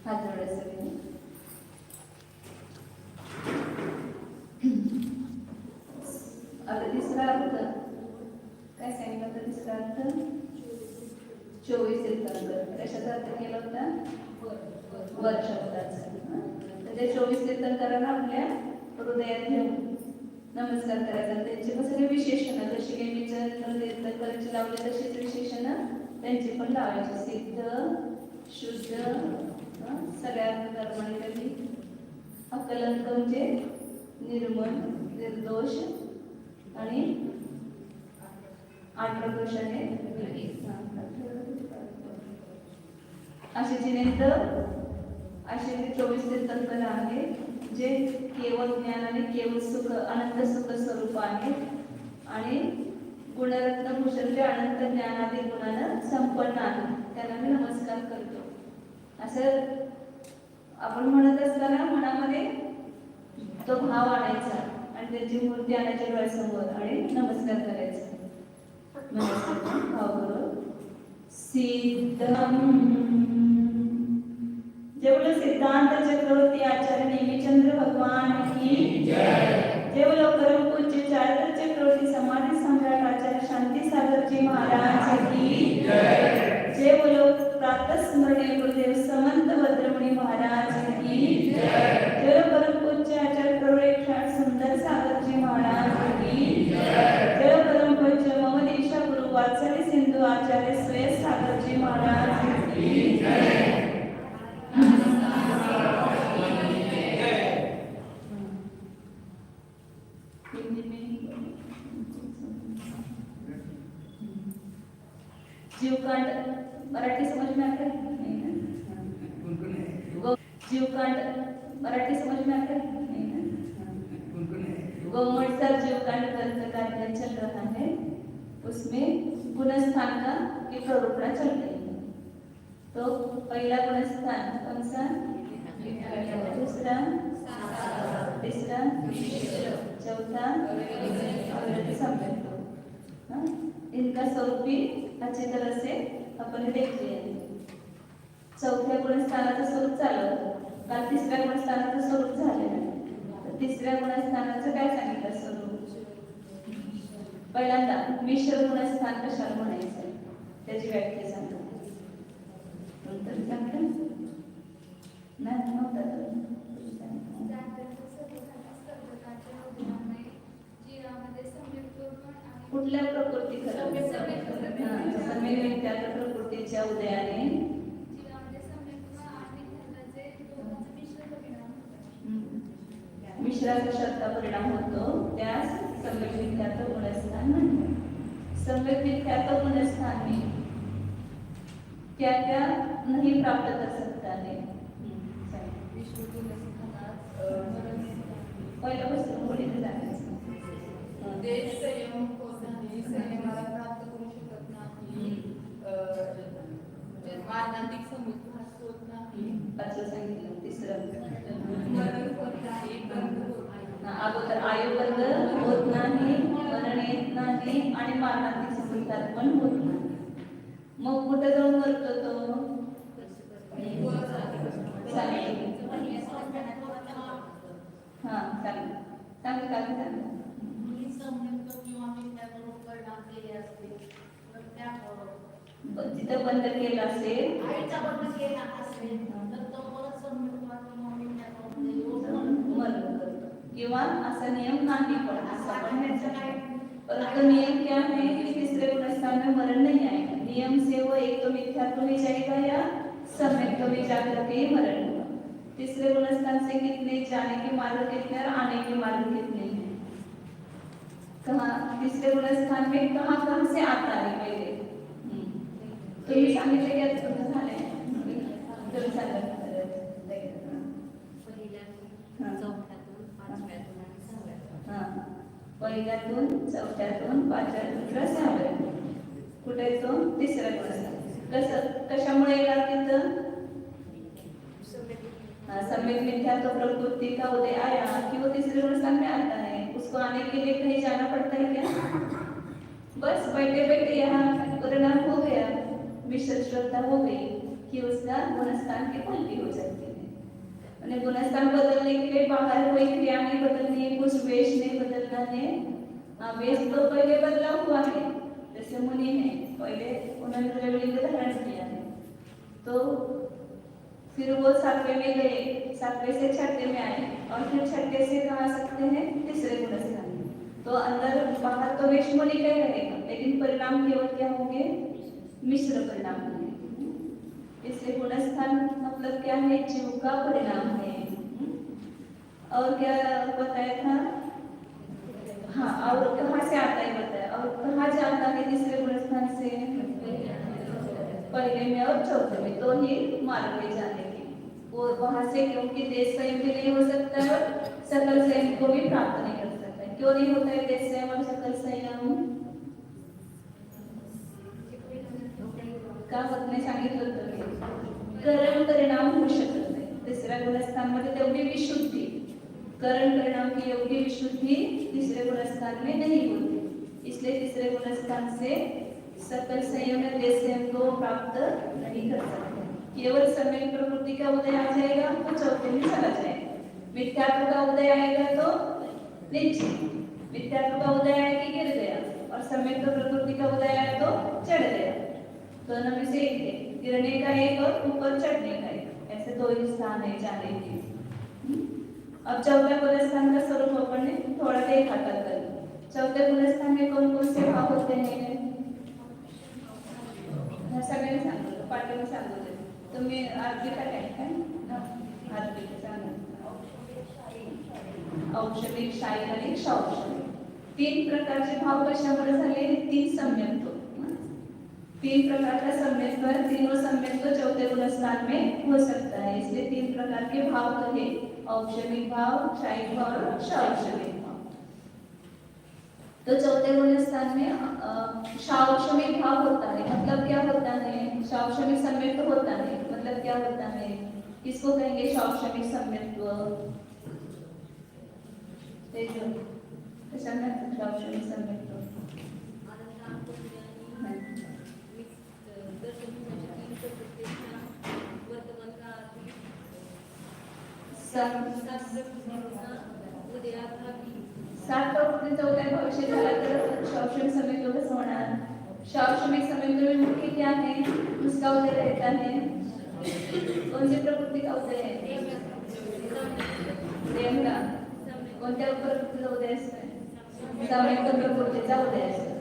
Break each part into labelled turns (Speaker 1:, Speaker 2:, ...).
Speaker 1: हात जोडायचे. आता तिसरा अर्थ काय सांगितलं होतं? तिसरा अर्थ 24 तीर्थंकर. कशाचा अर्थ केला होता? वर शब्दाचा. तर त्या 24 तीर्थंकरांना आपल्या हृदयात घेऊन नमस्कार करायचा. त्यांचे पण सगळे विशेषण जशी काही विचार तीर्थंकरांची लावले तशीच विशेषण त्यांचे पण लावायचे. सिद्ध, शुद्ध, सगळ्या कर्माने कधी अकलंक म्हणजे निर्मल, निर्दोष आणि आठ्रदोषाने असे जिनेंद्र असे 24 तीर्थंकर आहेत जे केवळ ज्ञान आणि केवळ सुख अनंत सुख स्वरूप आहेत आणि गुणरत्न भूषण जे अनंत ज्ञानादी गुणानं संपन्न आहे. त्यांना मी नमस्कार करतो. असं आपण म्हणत असताना मनामध्ये तो भाव आणायचा आणि त्याची मूर्ती आणायची डोळ्यासमोर आणि नमस्कार करायचा. नमस्कार भाव करून सिद्धम. जेवढं सिद्धांत चक्रवर्ती आचार्य नेमिचंद्र भगवान की जय. जेवढं परमपूज्य चारित्र चक्रवर्ती समाधी सम्राट आचार्य शांती सागरजी महाराज की जय. जेवढं प्रातस्मरणीय गुरुदेव समंत भद्रमणी महाराज की जय. जेवढं परमपूज्य आचार्य प्रवरेक्षण सुंदर सागरजी महाराज की जय. जेवढं परमपूज्य मम दीक्षा गुरु वात्सल्य सिंधू आचार्य श्रेयस सागरजी महाराज की जय. जीवकांड मराठी समझ में आता है? जीवकांड मराठी समझ में आता है? गोमटसर जीवकांड ग्रंथ का अध्ययन चल रहा है. उसमें गुणस्थान का एक प्ररूपणा चल रही है. तो पहला गुणस्थान कौन सा? दूसरा, तीसरा, चौथा, सम्यक. इनका स्वरूप भी अच्छी तरह से आपण देख लिया. चौथ्या गुणस्थानाचं स्वरूप चालू होतं. काल तिसऱ्या गुणस्थानाचं स्वरूप झालेलं. तर तिसऱ्या गुणस्थानाचं काय सांगितलं स्वरूप? पहिल्यांदा मिश्र गुणस्थान कशाला म्हणायचं त्याची व्याख्या सांगा. नंतर सांगता नाही नव्हता कुठल्या प्रकृती सम्यक प्रकृतीच्या उदयाने मिश्राचा शब्द परिणाम होतो. त्यास सम्यक विख्यात गुणस्थान म्हणतात. सम्यक विख्यात गुणस्थान क्या क्या नहीं प्राप्त कर सकता है? पहिल्यापासून बोलीने जाण्याचं
Speaker 2: संयमाला प्राप्त करू शकत नाही. मानसिक समुद्रास होत नाही
Speaker 1: असं सांगितलं. तिसरं
Speaker 2: मरण होत नाही, बंध होत नाही.
Speaker 1: अगोदर आयुबंध होत नाही, मरण येत नाही आणि मानसिक समुद्रात पण होत नाही. मग कुठे जाऊन मरतो तो? हा चालेल चांगलं काय झालं. जिथं बंद केलं असेल किंवा असा नियम नाही पण परंतु नियम क्या है कि तीसरे गुणस्थान में मरण नहीं आएगा. नियम से वो एक तो मिथ्यात्व में जाएगा या सम्यक में जाकर के मरण होगा. तीसरे गुणस्थान से कितने जाने के मार्ग कितने और आने के मार्ग कितने हैं? कहाँ तीसरे गुणस्थान में कहाँ से आता है पहले तुम्ही सांगितले की आता तुमचं झालंय. तुम्ही सांगा पहिल्यातून चौथ्यातून पाचव्यातून किंवा सहाव्यातून कुठे येतो? तिसऱ्या गुणस्थान. कशामुळे येणार तिथं? सम्यक मिथ्यात्व प्रकृति का उदय आया कि वो तीसरे गुणस्थान में आता है. उसको आने के लिए कहीं जाना पड़ता है क्या? बस बैठे बैठे यहाँ परिणाम हो गुणस्थान की पलटी हो जाती है। અને गुणस्थान बदलने के लिए बाहर कोई क्रिया नहीं बदलनी है, कुछ वेश नहीं बदलना है। वेश तो पहले बदला हुआ है, जैसे मुनि है पहले उन्होंने द्रव्यलिंग धारण किया है, तो फिर वो सातवें में गए, सातवें से छठे में आए और फिर छठे से कहाँ आ सकते हैं तीसरे गुणस्थान में। तो अंदर बाहर तो वेश मुनि का ही रहेगा, लेकिन परिणाम केवल क्या होंगे, मिश्र परिणाम होंगे। इसलिए गुणस्थान मतलब क्या है, जीव का परिणाम है। और क्या बताया था, हाँ, और कहाँ से आता है बताया, और कहाँ जाता है तीसरे गुणस्थान से, पहले में और चौथे में, तो ही मार्ग में जाने की वो वहां से, क्योंकि देश संयम भी नहीं हो सकता है और सकल संयम को भी प्राप्त नहीं कर सकता है। क्यों नहीं होता है देश संयम और सकल संयम, का होत सांगितलं होतं, करण परिणाम होऊ शकत नाही तिसऱ्या गुणस्थानमध्ये, तेवढी विशुद्धी, करण परिणाम की योग्य विशुद्धि तीसरे गुणस्थान में नहीं होती। इसलिए तीसरे गुणस्थान से सकल संयम या देश संयम को प्राप्त नहीं कर सकते। केवल सम्यक प्रकृति का उदय आ जाएगा तो चौथे में चला जाएगा, मिथ्यात्व का उदय आएगा तो नीचे, मिथ्यात्व का उदय आया कि गिर गया, और सम्यक प्रकृति का उदय आया तो चढ़ गया। दोनों में से एक है, गिरने का एक और ऊपर चढ़ने का एक, ऐसे दो ही स्थान है जाने के। अब चौथे गुणस्थान का स्वरूप अपन ने थोड़ा देखा कल। चौथे गुणस्थान में कौन कौन से भाव होते हैं, सगळ्यांनी सांगितलं, पाठीवर सांगितलं, तुम्ही आरती काय आरती औषधिक, शारीरिक आणि क्षौषधिक, तीन प्रकारचे भाव कशामुळे झाले, तीन सम्यक्त्व, तीन प्रकार का सम्यक्त्व, तीनों सम्यक्त्व चौथे गुणस्थान में हो सकता है। इसलिए तीन प्रकार के भाव कहे, औषधिक भाव, शारीरिक भाव और क्षौषधिक भाव। तो चौथे गुणस्थान में क्षौषधिक भाव होता है, मतलब क्या होता है, क्षौषधिक सम्यक्त्व होता है, मतलब क्या होता है, किसको कहेंगे क्षौषधिक सम्यक्त्व, क्षौषधिक सम्यक्त्व सात प्रकृती चौथ्या भविष्य झाला तर शौक्षणिक सम्यक्त्व कसं होणार, शौक्षणिक सम्यक्त्व में मुख्य क्या है, उसका उदय रहता है, कौन सी प्रकृति का उदय है, प्रेम का, कोणत्या प्रकृतीचा उदय असतो, सम्यक्त प्रकृतीचा उदय असतो,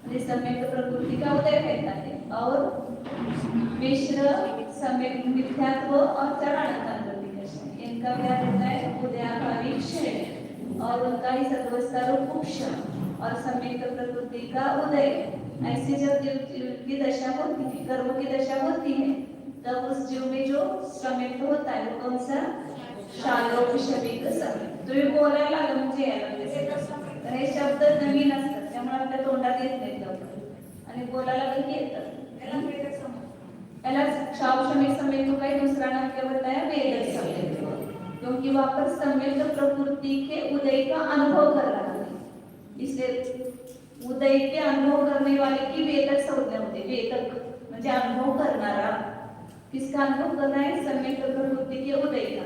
Speaker 1: म्हणजे सम्यक्त प्रकृति का उदय रहता है, और मिश्र सम्यक मिथ्यात्व और चरानंतर इनका क्या रहता है, उदयाभावी क्षय, और उनका ही सत्वस्था रूप उपशम और सम्यक्त प्रकृति का उदय। ऐसे जब जीव की दशा होती है, कर्म की दशा होती है, तब उस जीव में जो सम्यक्त होता है वो कौन सा, शालोक शमिक सम्यक। तुम्ही बोलायला लागलं म्हणजे यायला, हे शब्द नवीन असतात त्यामुळे आपल्या तोंडात येत नाही लवकर, आणि बोलायला लागलं की येतात, याला क्षौषमिक सम्यक्त्व का दूसरा नाम क्या बताया, वेदक सम्यक्त्व, क्योंकि वहां पर सम्यक्त प्रकृति के उदय का अनुभव कर रहा है, इसलिए उदय के अनुभव करने वाले की वेदक संज्ञा होती है। वेदक म्हणजे अनुभव करणारा, किसका अनुभव करना है, सम्यक्त प्रकृति के उदय का।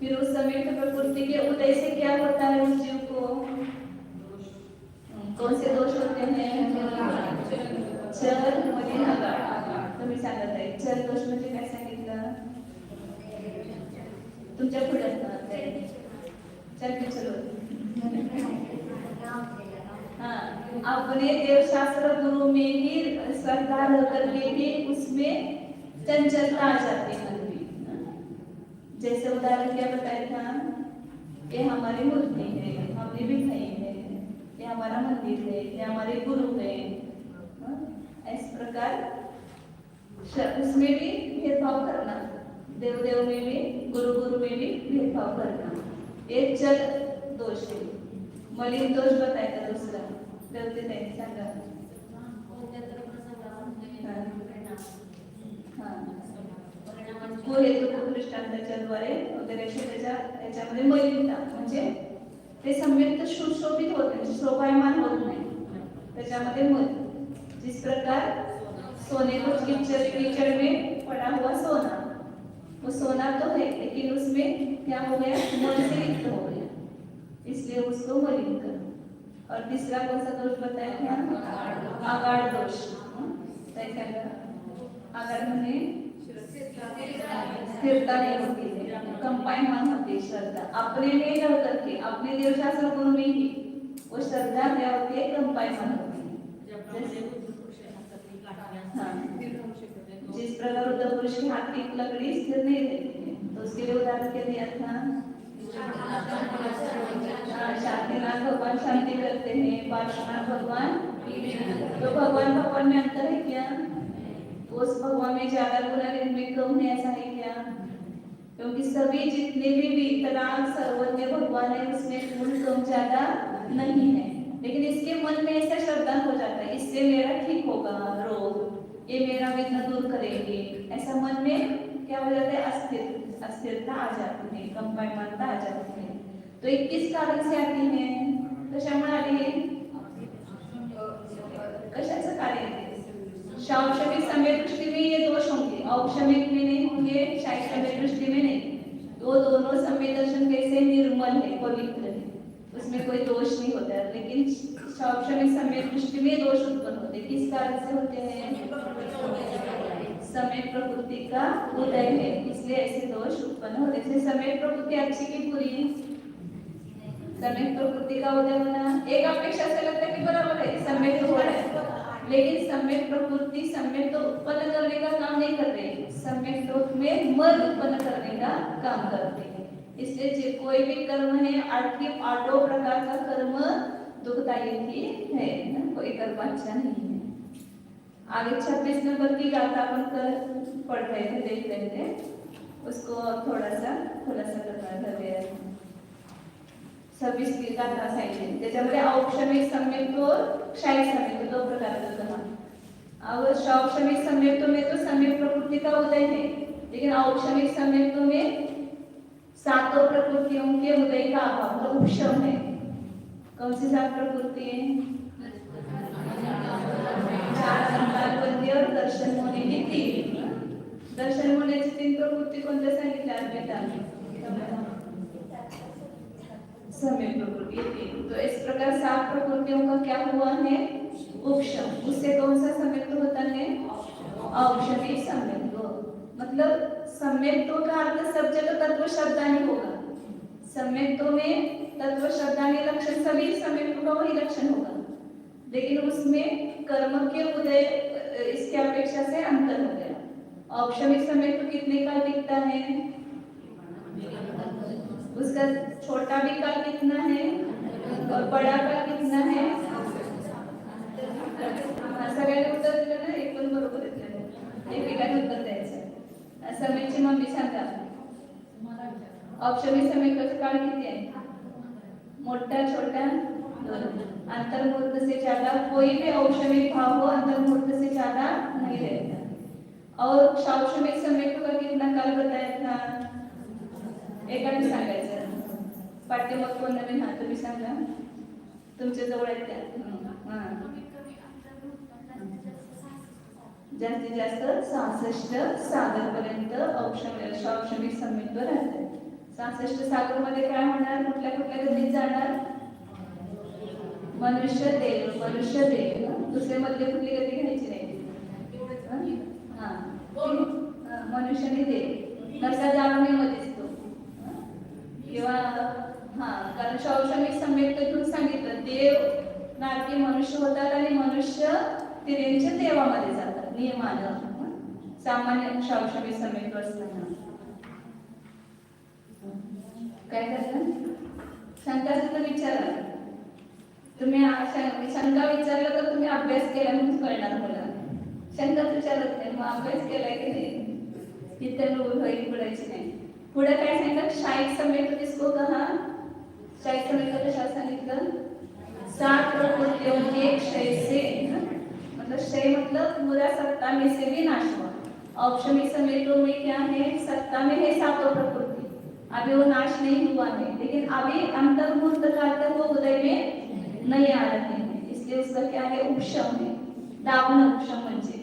Speaker 1: फिर उस सम्यक्त प्रकृति के उदय से क्या होता है उस जीव को, कौन से दोष होते हैं, चल मलिन अगाध, तुम्ही सांगत आहे चल दोष म्हणजे काय सांगितलं, तुमच्या पुढे चल की चलो, हाँ, अपने देवशास्त्र गुरु में ही श्रद्धा करके भी उसमें चंचलता आ जाती है। जैसे उदाहरण क्या बताया था, ये हमारी मूर्ति है, हमने भी खाई है, ये हमारा मंदिर है, ये हमारे गुरु है, इस प्रकार उसमें भी भेदभाव करना, देव देव में भी, गुरु गुरु में भी भेदभाव करना, एक चल दोष है। मलिन दोष बताया था दूसरा, देवते नहीं सांगा, को हेतु दृष्टांताच्या द्वारे वगैरे त्याच्यामध्ये मलिनता म्हणजे ते सम्यक्त सुशोभित होत नाही, शोभायमान होत नाही, त्याच्यामध्ये मल, जिस प्रकार सोने को कीचड़ में पड़ा हुआ सोना वो सोना तो है लेकिन उसमें क्या हो गया, मल से युक्त हो गया, इसलिए उसको मलिन कर। और तीसरा कौन सा दोष बताया था, आगाढ़ दोष। आगाढ़ माने स्थिरता नहीं होती है, कंपाइनमेंट होती है श्रद्धा, अपने में रह करके अपने देवशास्त्र गुरु में ही वो श्रद्धा क्या होती है, कंपाइनमेंट होती है। हाँ, जिस प्रकार उद्धव पुरुष के हाथ की लकड़ी स्थिर नहीं रहती है, तो उसके लिए उदाहरण क्या दिया था, शांतिनाथ भगवान शांति करते हैं, पार्श्वनाथ भगवान, तो भगवान में अंतर है क्या, उस भगवान में ज्यादा गुण है इनमें कम है, ऐसा है क्या, क्योंकि सभी जितने भी वितराग सर्वज्ञ भगवान है उसमें गुण कम ज्यादा नहीं है, लेकिन इसके मन में ऐसा श्रद्धा हो जाता है, इससे मेरा ठीक होगा रोग, ये मेरा विघ्न दूर करेंगे, ऐसा मन में क्या हो जाता है, अस्थिरता आ जाती है, कंपाइनमेंटता आ जाती है। तो ये किस कारण से आती है, कशामुळे आली है, कशाचं कार्य है, शौक्षमिक समय दृष्टि में ये दोष होंगे, औक्षमिक में नहीं होंगे, शैक्षणिक दृष्टि में नहीं, तो दोनों समय दर्शन कैसे निर्मल है, पवित्र है, उसमें कोई दोष नहीं होता है, लेकिन शौक्षमिक समय दृष्टि में दोष उत्पन्न होते हैं, किस कारण से होते हैं, समय प्रकृति का उदय है, इसलिए ऐसे दोष उत्पन्न होते हैं। समय प्रकृति अच्छी की बुरी, समय प्रकृति का उदय होना एक अपेक्षा से लगता है कि बराबर है, समय तो हो रहा है, लेकिन समय प्रकृति समय तो उत्पन्न करने का काम नहीं कर रही, समय तो में मल उत्पन्न करने का काम करती है, इसलिए कोई भी कर्म है आठों प्रकार का कर्म दुखदायी ही है, कोई कर्म अच्छा नहीं है। आगे 26 नंबर की गाथा अपन कर पढ़ रहे थे, देख रहे थे, उसको थोड़ा सा खुलासा करना है। 26 की गाथा सांगितली, त्याच्यामध्ये औक्षमिक सम्यक्त्व और क्षयिक सम्यक्त्व दो प्रकार का कहा। अब शौक्षमिक सम्यक्त्व में तो सम्यक प्रकृति का उदय है, लेकिन औक्षमिक सम्यक्त्व में सातों प्रकृतियों के उदय का अभाव, मतलब उपशम है। कौन सी सात प्रकृति है, संतानबंदी और दर्शन होने की 3, दर्शन होने की 3 प्रकृति कोणत्या सांगितल्या अद्वैताने, समय प्रकृति 3। तो इस प्रकार 7 प्रकृतियों का क्या हुआ है, उपशम, उससे कौन सा सम्यक्त्व होता है, औक्षमिक सम्यक्त्व। मतलब सम्यक्त्व का अर्थ सब जगह तत्व शब्दानी होगा, सम्यक्त्व में तत्व शब्दानी लक्षण सभी सम्यक्त्व का वही लक्षण होगा, लेकिन उसमें कर्म के उदय इसके अपेक्षा से अंतर हो गया। औक्षमिक सम्यक्त्व कितने काल टिकता है, उसका छोटा भी काल कितना है और बड़ा काल कितना है, सगळ्यांना उत्तर दिलं ना, एक पण बरोबर येतलं, एकेकाने उत्तर द्यायचं। समयची मम्मी सांगा, औक्षमिक सम्यक्त्वाचा काळ किती आहे, मोठा छोटा दोनों, अंतर्मुहूर्त से ज्यादा कोई भी औक्षमिक भाव हो अंतर्मुहूर्त से ज्यादा नहीं रहता। और शौक्षमिक सम्यक्त्व का कितना काल बताया था, एकाने सांगायचं, पाठ्यमत कोण नवीन हात तुम्ही सांगा, तुमच्या जवळ आहेत त्या, जास्तीत जास्त 66 सागर पर्यंत शौक्षमिक सम्यक्त्व राहते। 66 सागर मध्ये काय होणार, कुठल्या कुठल्या गतीत जाणार, मनुष्य देव, दुसरे मधले कुठली गती घ्यायची नाही, मनुष्य देव नसा जाणण्यामध्येच तो, किंवा कारण शौक्षमिक सम्यक्त्व सांगितलं, देव नारकी मनुष्य होतात आणि मनुष्य तिरेंच्या देवामध्ये जातात नियमानं, सामान्य शौक्षमिक सम्यक्त्व असताना काय करतात, शंका सुद्धा विचारा, तुम्ही शंका विचारलं तर तुम्ही अभ्यास केला म्हणून कळणार मला, शंका विचारत नाही मग अभ्यास केलाय की नाही, इथे होईल पडायची नाही। पुढे काय सांगितलं, क्षयिक सम्यक्त्व किसको कहा, क्षयिक सम्यक्त्व कशा सांगितलं, 7 प्रकृतियों के क्षय से, मतलब क्षय मतलब पूरा सत्ता में से भी नाश हुआ। औक्षमिक सम्यक्त्व में क्या है, सत्ता में है 7 प्रकृति, अभी वो नाश नहीं हुआ है, लेकिन अभी अंतर्मुहूर्त काल तक वो उदय में नहीं आ रहे हैं, इसलिए उसका क्या है, उपशम है, दाबणं उपशम म्हणजे,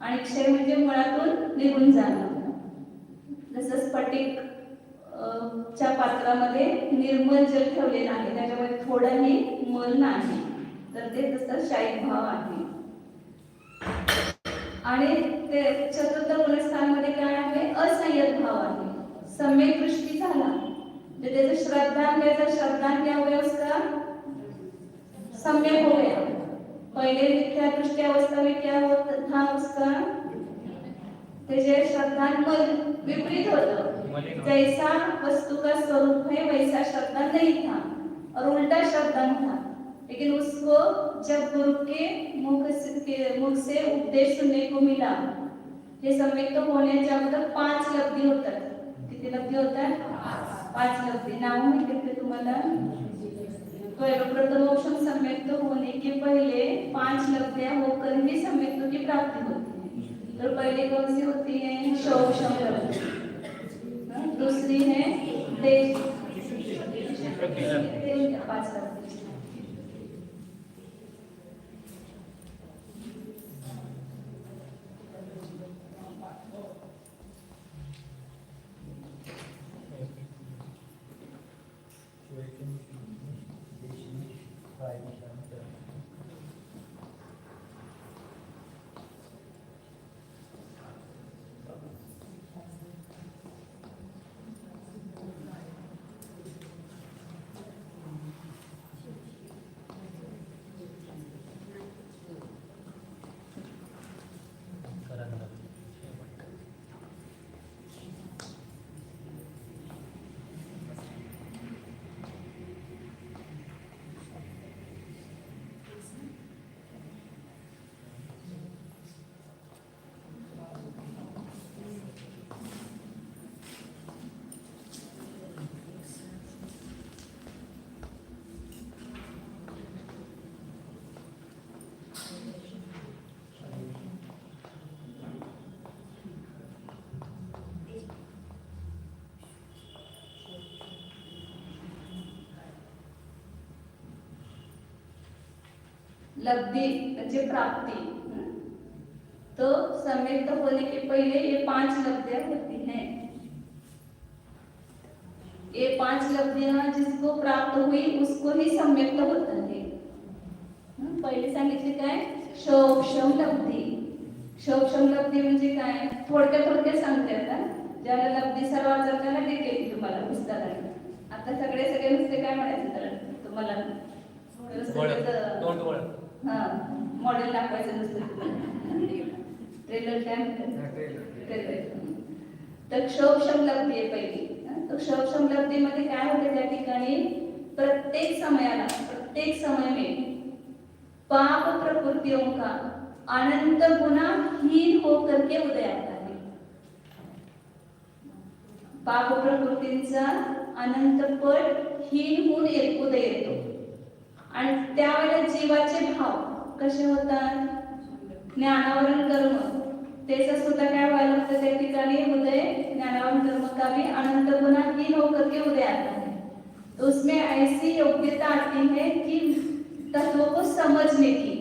Speaker 1: आणि क्षय म्हणजे मुळातून निघून जाणं, जसं स्फटिक च्या पात्रामध्ये निर्मल जल ठेवलेलं आहे, त्याच्यामध्ये थोडाही मल नाही, तर ते तसं शाईक भाव आहे. आणि ते चतुर्थ गुणस्थानमध्ये काय आहे? असंयत भाव आहे. सम्यक दृष्टी झाला म्हणजे त्याचं श्रद्धान, त्याचा श्रद्धान क्या हुआ उसका सम्यक हो गया. पहले मिथ्या दृष्टि अवस्था में क्या होता था उसका, त्याचे श्रद्धान विपरीत होतं. जैसा वस्तु का स्वरूप है वैसा श्रद्धा नहीं था और उल्टा श्रद्धा था. लेकिन उसको जब गुरु के मुख से उपदेश सुनने को मिला, हे सम्यक तो होण्याच्या अगोदर 5 लब्धी होतात. किती लब्धी होतात? 5 लब्धी. नाव माहिती आहे तुम्हाला? प्रथमोक्षम सम्यक तो होने के पहले 5 लब्धियां होकर ही सम्यक की प्राप्ति होती है. तो पहले कौन सी होती है? शौक्षम लब्धि. दूसरी है देश 5 लब्धि. लब्धि म्हणजे प्राप्ति. तो सम्यक होने के पहले ये 5 लब्धियां होती हैं. ये 5 लब्धियां जिसको प्राप्त हुई उसको ही सम्यक होता है. पहिले सांगितले काय? शौक्षम लब्धी. शौक्षम लब्धी म्हणजे काय? थोडक्यात सांगते आता. ज्याला लब्धी सर्व वाचत त्याला डिटेल तुम्हाला पुस्तकात. आता सगळे नुसते काय म्हणायचं तर तुम्हाला मॉडेल दाखवायचं नुसतं. ट्रेलर काय म्हणतात? तर क्षोभक्षम लब्धी आहे पहिली. तर क्षोभक्षम लब्धीमध्ये काय होते त्या ठिकाणी? प्रत्येक समय में पाप प्रकृतियों का अनंत गुना हीन होकर के उदय आता है. पाप प्रकृतींचा अनंत पट हीन होऊन उदय येतो. आणि त्यावेळेला जीवाचे भाव कसे होतात? ज्ञानावरण कर्म त्याचा सुद्धा काय व्हायला होतं त्या ठिकाणी? उदय ज्ञानावरण कर्म का भी अनंत गुना हीन होकर के उदय आता है. तो उसमें ऐसी योग्यता आती है कि तत्व को समझने की,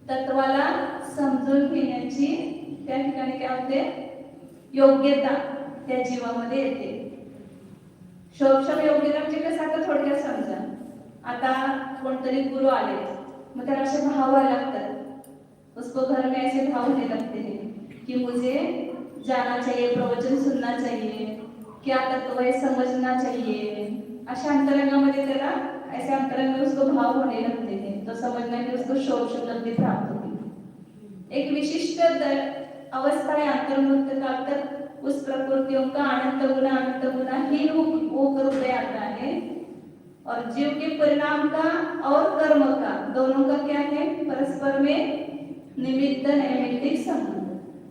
Speaker 1: तत्वाला समजून घेण्याची त्या ठिकाणी काय होते? योग्यता त्या जीवामध्ये येते. शौक्षम योग्यता म्हणजे कसं? आता थोडक्यात समजा. आता कोणतरी गुरु आले, मग त्याला असे भाव व्हायला लागतात. उसको घर में ऐसे भाव होने लगते हैं कि मुझे जाना चाहिए, प्रवचन सुनना चाहिए, क्या तत्व है समझना चाहिए. अशा अंतरंगामध्ये त्याला ऐसे अंतरंग में उसको भाव होने लगते हैं. तो समझने में उसको शौक्षम लब्धि प्राप्त होती. एक विशिष्ट अवस्था है अंतर्मुक्त का तक उस प्रकृतियों का अनंत गुना ही होकर उदय आता है. और जीव के परिणाम का और कर्म का दोनों का क्या है? परस्पर में निमित्त नैमित्तिक संबंध.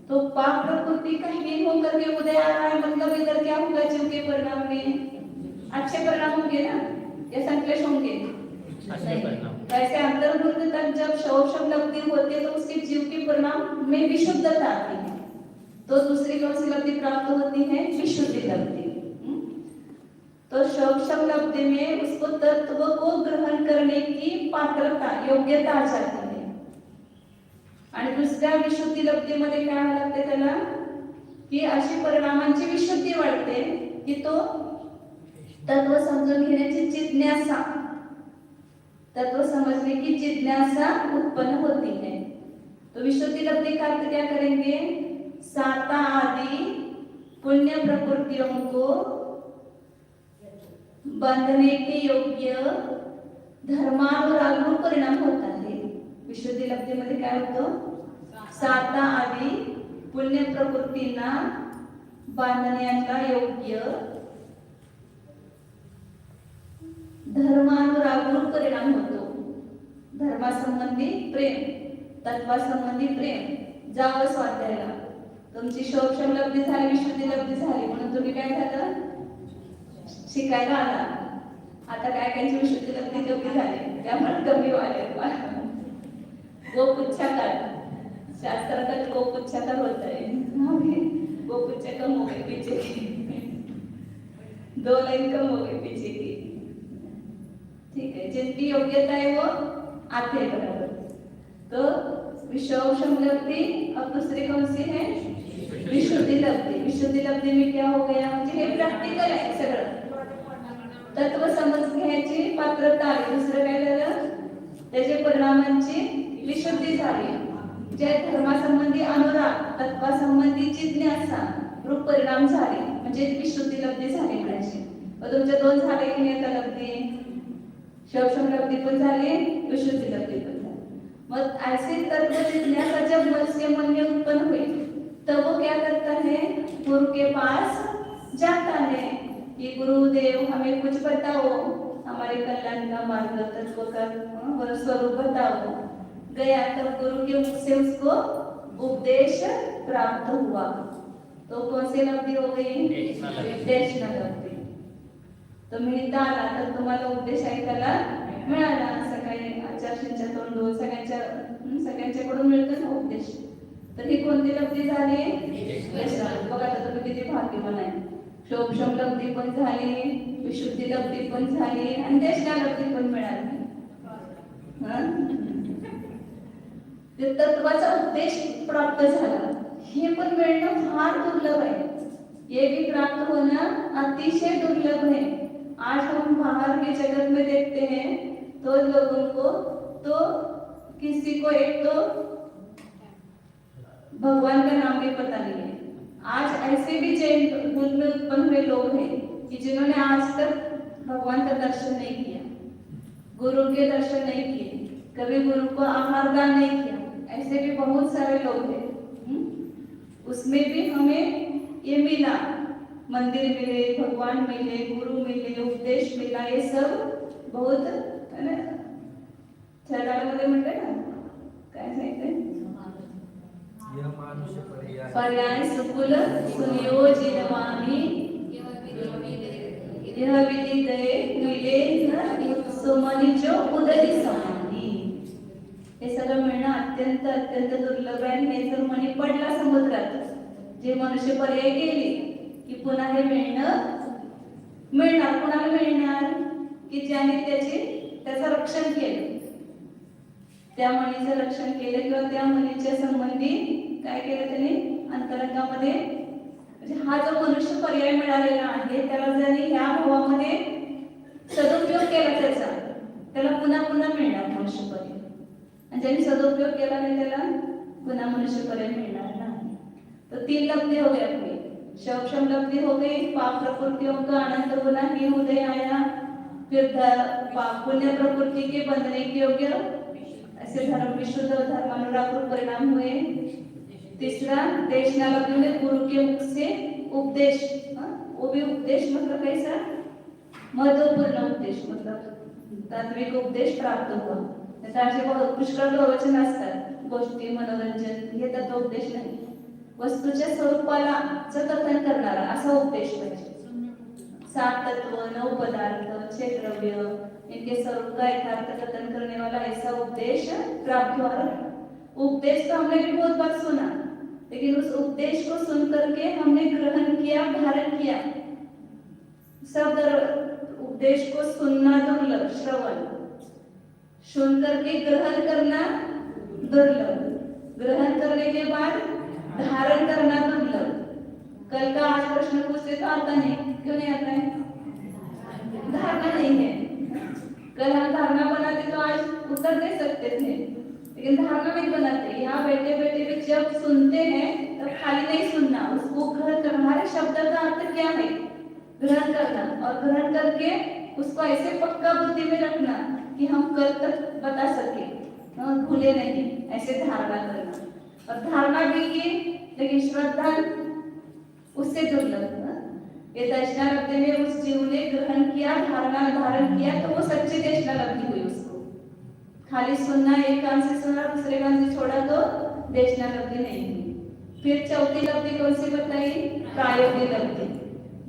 Speaker 1: तो पाप प्रकृति का हीन होकर के उदय आ रहा है, मतलब इधर क्या होगा? जीव के परिणाम में अच्छे परिणाम होंगे ना, या संक्लेश होंगे? ऐसे अंतर्मुक्त तक जब शौक्षम लब्धि होती है तो उसके जीव के परिणाम में विशुद्धता आती है. तो दूसरी कौन सी लब्धि प्राप्त होती है? विशुद्धि लब्धि. तो शौक्षम लब्धि में उसको तत्व को ग्रहण करने की पात्रता, योग्यता आ जाती है. आणि दुसऱ्या विशुद्धी लब्धीमध्ये काय लागते त्याला? की अशी परिणामांची विशुद्धी वाढते की तो तत्व समजून घेण्याची जिज्ञासा, तत्व समझने की जिज्ञासा उत्पन्न होती है। तो विशुद्धि लब्धि का अर्थ क्या करेंगे? साता आदि पुण्य प्रकृतियों को बांधने के योग्य धर्मानुराग परिणाम होता है। विशुद्धी लब्धीमध्ये काय होतं? साता आदि पुण्य प्रकृतींना बांधण्याचा योग्य धर्मानुराग परिणाम होतो। धर्मासंबंधी प्रेम, तत्वासंबंधी प्रेम जावं स्वाध्यायाला। तुमची शोभशम लब्धी झाली, विशुद्धी लब्धी झाली म्हणून तुम्ही काय झालं? शिकायला आला। आता काय कायची विशुद्धी लब्धी कमी झाली त्यामुळे कमी वाले गोपुच्छाकार शास्त्रात गोपुच्छाकार होता है। गोपुच्छा कम हो गए पीछे की, 2 लाइन कम हो गई पीछे की। ठीक है, जिनकी योग्यता है वो आते हैं बराबर। तो विशोभशम लब्धि, अब दूसरी कौन सी है? विशुद्धि लब्धि। विशुद्धि लब्धि में क्या हो गया? म्हणजे हे प्रॅक्टिकल आहे सगळं। तत्व समज घ्यायची पात्रता आली, दुसरं काय झालं? त्याच्या परिणामांची विशुद्धी झाली। जे धर्मासंबंधी अनुराग, तत्वासंबंधी जिज्ञासा रूप परिणाम झाले म्हणजे विशुद्धी लब्धी झाली म्हणायची। मग तुमच्या 2 झाले की नाही आता लब्धी? शोभशम लब्धी पण झाली, विशुद्धि लब्धी पण झाली। मग ऐसे तत्व जिज्ञासा जब मन में उत्पन्न हुई तब वो क्या करता है? गुरु के पास जाता है कि गुरुदेव हमें कुछ बताओ, हमारे कल्याण का मार्ग, तत्व का स्वरूप बताओ। गया तब गुरु के मुख से उसको उपदेश प्राप्त हुआ। तो कौन सी लब्धि हो गई? देशना लब्धि। तो मिळता आला तर तुम्हाला उपदेश ऐकायला मिळाला। सकाळी आचार्यांच्या तोंडून सगळ्यांच्याकडून मिळतो ना उपदेश। तर ही कोणती लब्धी झाली? देशना। बघा आता तुम्ही किती भाग्यवान आहे। शोभशम लब्धी पण झाली, विशुद्धी लब्धी पण झाली आणि देशना लब्धी पण मिळाली। ते तत्वाचा उपदेश प्राप्त झाला, हे पण मिळणं फार दुर्लभ आहे। ये भी प्राप्त होना अतिशय दुर्लभ है। आज हम बाहर के जगत में देखते हैं तो लोगों को तो किसी को एक तो भगवान का नाम भी पता नहीं है। आज ऐसे भी जैन कुल में उत्पन्न हुए लोग हैं कि जिन्होंने आज तक भगवान का दर्शन नहीं किया, गुरु के दर्शन नहीं किए, कभी गुरु को आहार दान नहीं किया। ऐसे भी बहुत सारे लोग हैं। उसमें भी हमें ये मिला, मंदिर मिले, भगवान मिले, गुरु मिले, उपदेश मिला, ये सब बहुत है ना। छटामध्ये म्हणते ना काय सांगते? पर्याय सुकुल सुनियोजितवाणी यह विधि दये मिले सुमनी जो उदरी समानी। हे सगळं मिळणं अत्यंत अत्यंत दुर्लभ आहे। हे जर मनी पडला समुद्रात, जे मनुष्य पर्याय गेली की पुन्हा हे मिळणार कोणाला मिळणार? की ज्याने त्याचं रक्षण केलं, त्या मनीचं रक्षण केलं किंवा त्या मनीच्या संबंधी काय केलं त्याने अंतरंगामध्ये। म्हणजे हा जो मनुष्य पर्याय मिळालेला आहे त्याला जरी ह्या भावामध्ये सदुपयोग केला त्याला पुन्हा पुन्हा मिळणार मनुष्य पर्याय, आणि ज्यांनी सदुपयोग केला नाही त्याला पुन्हा मनुष्य पर्याय मिळणार नाही। तो 3 लब्धि हो गई अपनी। शोभशम लब्धि हो गई, पाप प्रकृतियों का अनंत गुना ही उदय आया, फिर पुण्य प्रकृति के बंधने के योग्य ऐसे धर्म विशुद्ध धर्मानुराग परिणाम हुए। तीसरा देशना लब्धि में गुरु के मुख से उपदेश, वो भी उपदेश मतलब कैसा? महत्वपूर्ण उपदेश, मतलब तात्विक उपदेश प्राप्त हुआ। त्याचे बहुत पुष्कळ प्रवचन असतात, गोष्टी, मनोरंजन, हे तत्व उपदेश नाही। वस्तूच्या स्वरूपाला कथन करणारा असा उपदेश पाहिजे। 7 तत्व, 9 पदार्थ, 6 द्रव्य, इनके स्वरूप का यथार्थ कथन करने वाला ऐसा उपदेश प्राप्त हुआ। उपदेश तो हमने भी बहुत बार सुना, लेकिन उस उपदेश को सुन करके हमने ग्रहण किया, धारण किया। सब उपदेश को सुनना दुर्लभ, श्रवण, सुन करके ग्रहण करना दुर्लभ, ग्रहण करने के बाद धारण करना दुर्लभ। कल का आज प्रश्न पूछते तो आता नहीं, क्यों नहीं आता है? धारणा नहीं है। कल हम धारणा बनाते तो आज उत्तर दे सकते थे, लेकिन धारणा नहीं बनाते। यहाँ बैठे बैठे भी जब सुनते हैं तब खाली नहीं सुनना, उसको ग्रहण करना। हर शब्द का अर्थ क्या है? ग्रहण करना, और ग्रहण करके उसको ऐसे पक्का बुद्धि में रखना कि हम कल तक बता सके, भूले नहीं, ऐसे धारणा करना। और धारणा भी की, लेकिन श्रद्धा उससे दुर्लभ। ये दर्शनालब्धि में उस जीव ने ग्रहण किया, धारणा धारण किया, तो वो सच्ची दर्शनालब्धि हुई। उसको खाली सुनना, एक कान से सुना दूसरे कान से छोड़ा तो दर्शनालब्धि नहीं हुई। फिर चौथी लब्धि कौन सी बताई? प्रायोगिक लब्धि।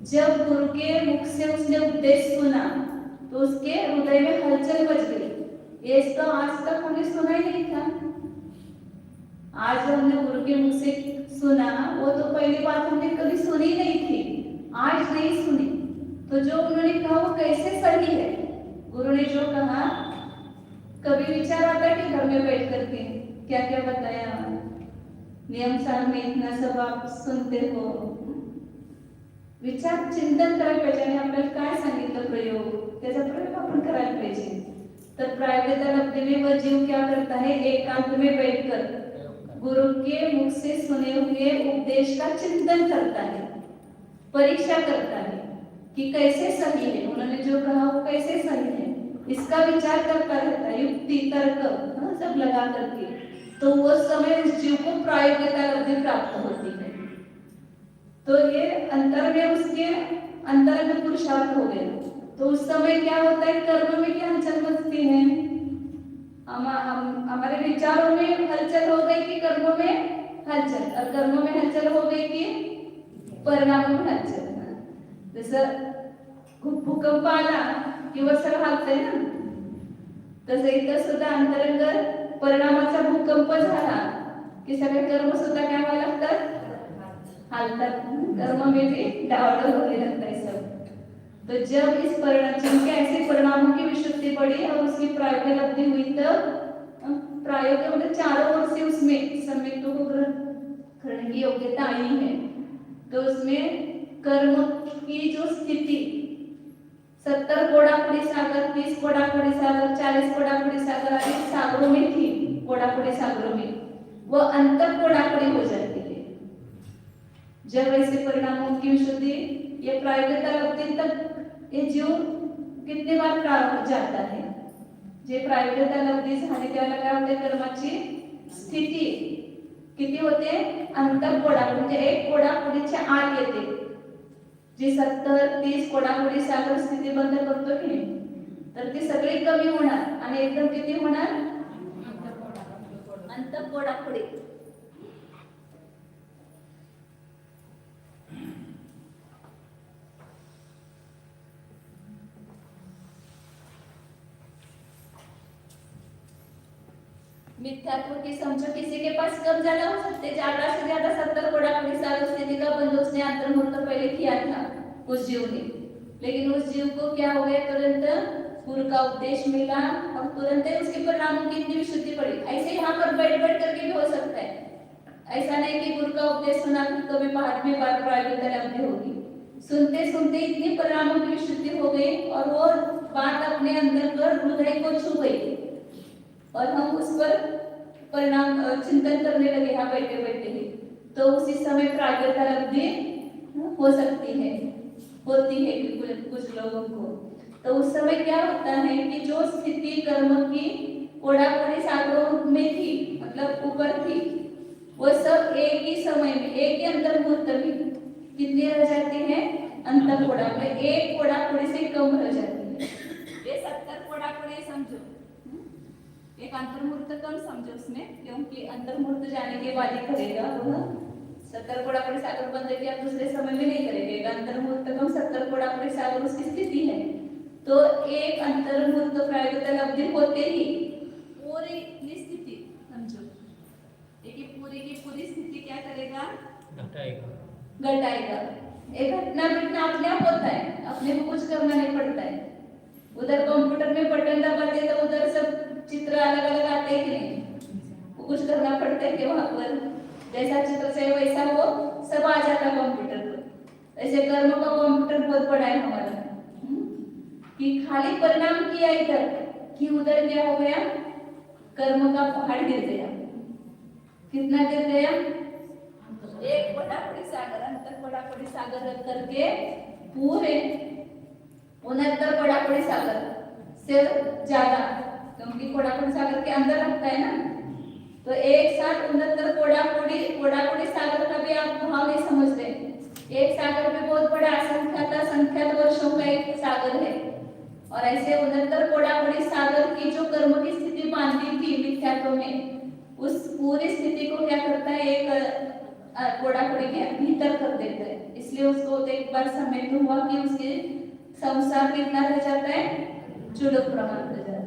Speaker 1: जब गुरु के मुख से उसने उपदेश सुना तो उसके हृदय में हलचल मच गई। ये तो आज तक हमने सुना ही नहीं था। आज हमने गुरु के मुख से सुना, वो तो पहली बात हमने कभी सुनी नहीं थी, आज नहीं सुनी। तो जो उन्होंने कहा वो कैसे सही है? गुरु ने जो कहा, कभी विचार आता है कि घर में बैठ करके क्या क्या बताया, नियम सार में इतना सब आप सुनते हो, विचार चिंतन करायला पाहिजे आणि आपल्याला काय सांगितलं प्रयोग, त्याचा प्रयोग आपण करायला पाहिजे। तर प्रायोगिकता लब्धि में वह जीव क्या करता है? एकांत में बैठकर गुरु के मुख से सुने हुए उपदेश का चिंतन करता है, परीक्षा करता है कि कैसे सही है, उन्होंने जो कहा वो कैसे सही है, इसका विचार करता रहता है, युक्ति तर्क सब लगा करके। तो वो समय उस जीव को प्रायोगिकता लब्धि प्राप्त होती है। तो ये अंतर में उसके अंतर में पुरुषार्थ हो गया। तो उस समय क्या होता है? कर्म में क्या हलचल मचती है? हमारे विचारों में हलचल हो गई कि कर्मों में हलचल, और कर्मों में हलचल हो गई कि परिणामों में हलचल। जसं भूकंप आला की सगळं हलतंय ना, तसं इथं सुद्धा अंतरंग परिणामाचा भूकंप झाला की सगळे कर्म सुद्धा काय व्हायला लागतात? हालतात। कर्म में भी डावाडोल होने लगता है सब। तो जब इस परिणाम जिनके ऐसे परिणामों की विशुद्धि पड़ी और उसकी प्रायोगिक लब्धि हुई, तब प्रायोगिक मतलब चारों ओर से उसमें सम्यक्तों को ग्रहण करने की योग्यता आई है। तो उसमें कर्म की जो स्थिति 70 कोडाकुड़ी सागर, 30 कोडाकुड़ी सागर, 40 कोडाकुड़ी सागर आदि सागरों में थी, कोडाकुड़ी सागरों में वो अंतर कोडाकुड़ी हो जाती है। जब ऐसे परिणामों की विशुद्धि, ये प्रायोगिकता लब्धि तक ये जीव कितने बार प्राप्त जाता है? जे प्रायोगिकता लब्धि झाली त्याला काय होते? कर्माची स्थिती किती होते? अंतर कोडाकुड़ी, म्हणजे एक कोडाकुड़ीच्या आत येते। जी 70-30 कोडाकुड़ी सागर स्थिती बंद करतो की नाही, तर ती सगळी कमी होणार आणि एकदम किती होणार? अंतर कोडाकुड़ी। मिथ्यात्व की समझो किसी के पास कब ज्यादा हो सकते? ज्यादा से ज्यादा 70 कोडाकुड़ी सागर स्थिति का बंद उसने अंतर्मुहूर्त पहले किया था उस जीव ने। लेकिन उस जीव को क्या हो गया? तुरंत गुरु का उपदेश मिला और तुरंत ही उसके परिणामों की इतनी विशुद्धि पड़ी। ऐसे यहाँ पर बैठ बैठ करके भी हो सकता है, ऐसा नहीं कि गुरु का उपदेश सुना तो भी पहाड़ में बार प्रायोगिकता लब्धि होगी। सुनते सुनते इतनी परिणामों की विशुद्धि हो गई और वो बात अपने अंदर कर हृदय को छू गई और हम उस पर परिणाम चिंतन करने लगे यहाँ बैठे बैठे ही। तो उसी समय प्रायोगिकता लब्धि हो सकती है, होती है कुछ लोगों को। तो उस समय क्या होता है कि जो स्थिति कर्म की कोडाकुड़ी सागरों में थी, मतलब ऊपर थी, वो सब एक ही समय में, एक ही अंतर्मुहूर्त में कितनी रह जाती है? अंतर कोडाकुड़ी, एक कोडाकुड़ी से कम रह जाती है। ये 70 कोडाकुड़ी समझो, एक अंतर्मुहूर्त कम समझो उसमें, क्योंकि अंतर्मुहूर्त जाने के बाद ही करेगा वह। 70 कोडाकुड़ी सागर बंद किया दूसरे समय में नहीं करेगा। अंतर्मुहूर्त कम 70 कोडाकुड़ी सागर उसकी स्थिति है। तो एक अंतर्मुहूर्त प्रायोगिकता लब्धि होते ही पूरी स्थिति समझो, एक पूरी की पूरी स्थिति क्या करेगा? घटाएगा। एक घटना घटना अपने आप होता है, अपने को कुछ करना नहीं पड़ता है। उधर कंप्यूटर में बटन दबाते तो उधर सब चित्र अलग अलग आते हैं कि नहीं? कुछ करना पड़ता है कि वहां पर जैसा चित्र चाहिए वैसा वो सब आ जाता कंप्यूटर पर। कि खाली परिणाम किया इधर कि उधर क्या हो गया, कर्म का पहाड़ गिर गया। कितना गिर गया, एक बड़ा सागर, अंतर बड़ा सागर रख करके पूरे 69 बड़ा सागर से ज्यादा, क्योंकि बड़ा सागर के अंदर रखता है ना, तो एक साथ 69 कोड़ा सागर का भी आप भाव नहीं समझते। एक सागर में बहुत बड़ा असंख्यात वर्षों का एक सागर है, और ऐसे 69 कोड़ा सागर की जो कर्म की स्थिति बांधी थी मिथ्यात्व में, उस पूरी स्थिति को क्या करता है, एक कोड़ा के भीतर कर देता है। इसलिए उसको एक बार समय तो हुआ कि उसके संसार कितना रह जाता है, चुड़क प्रमाण रह जाता है,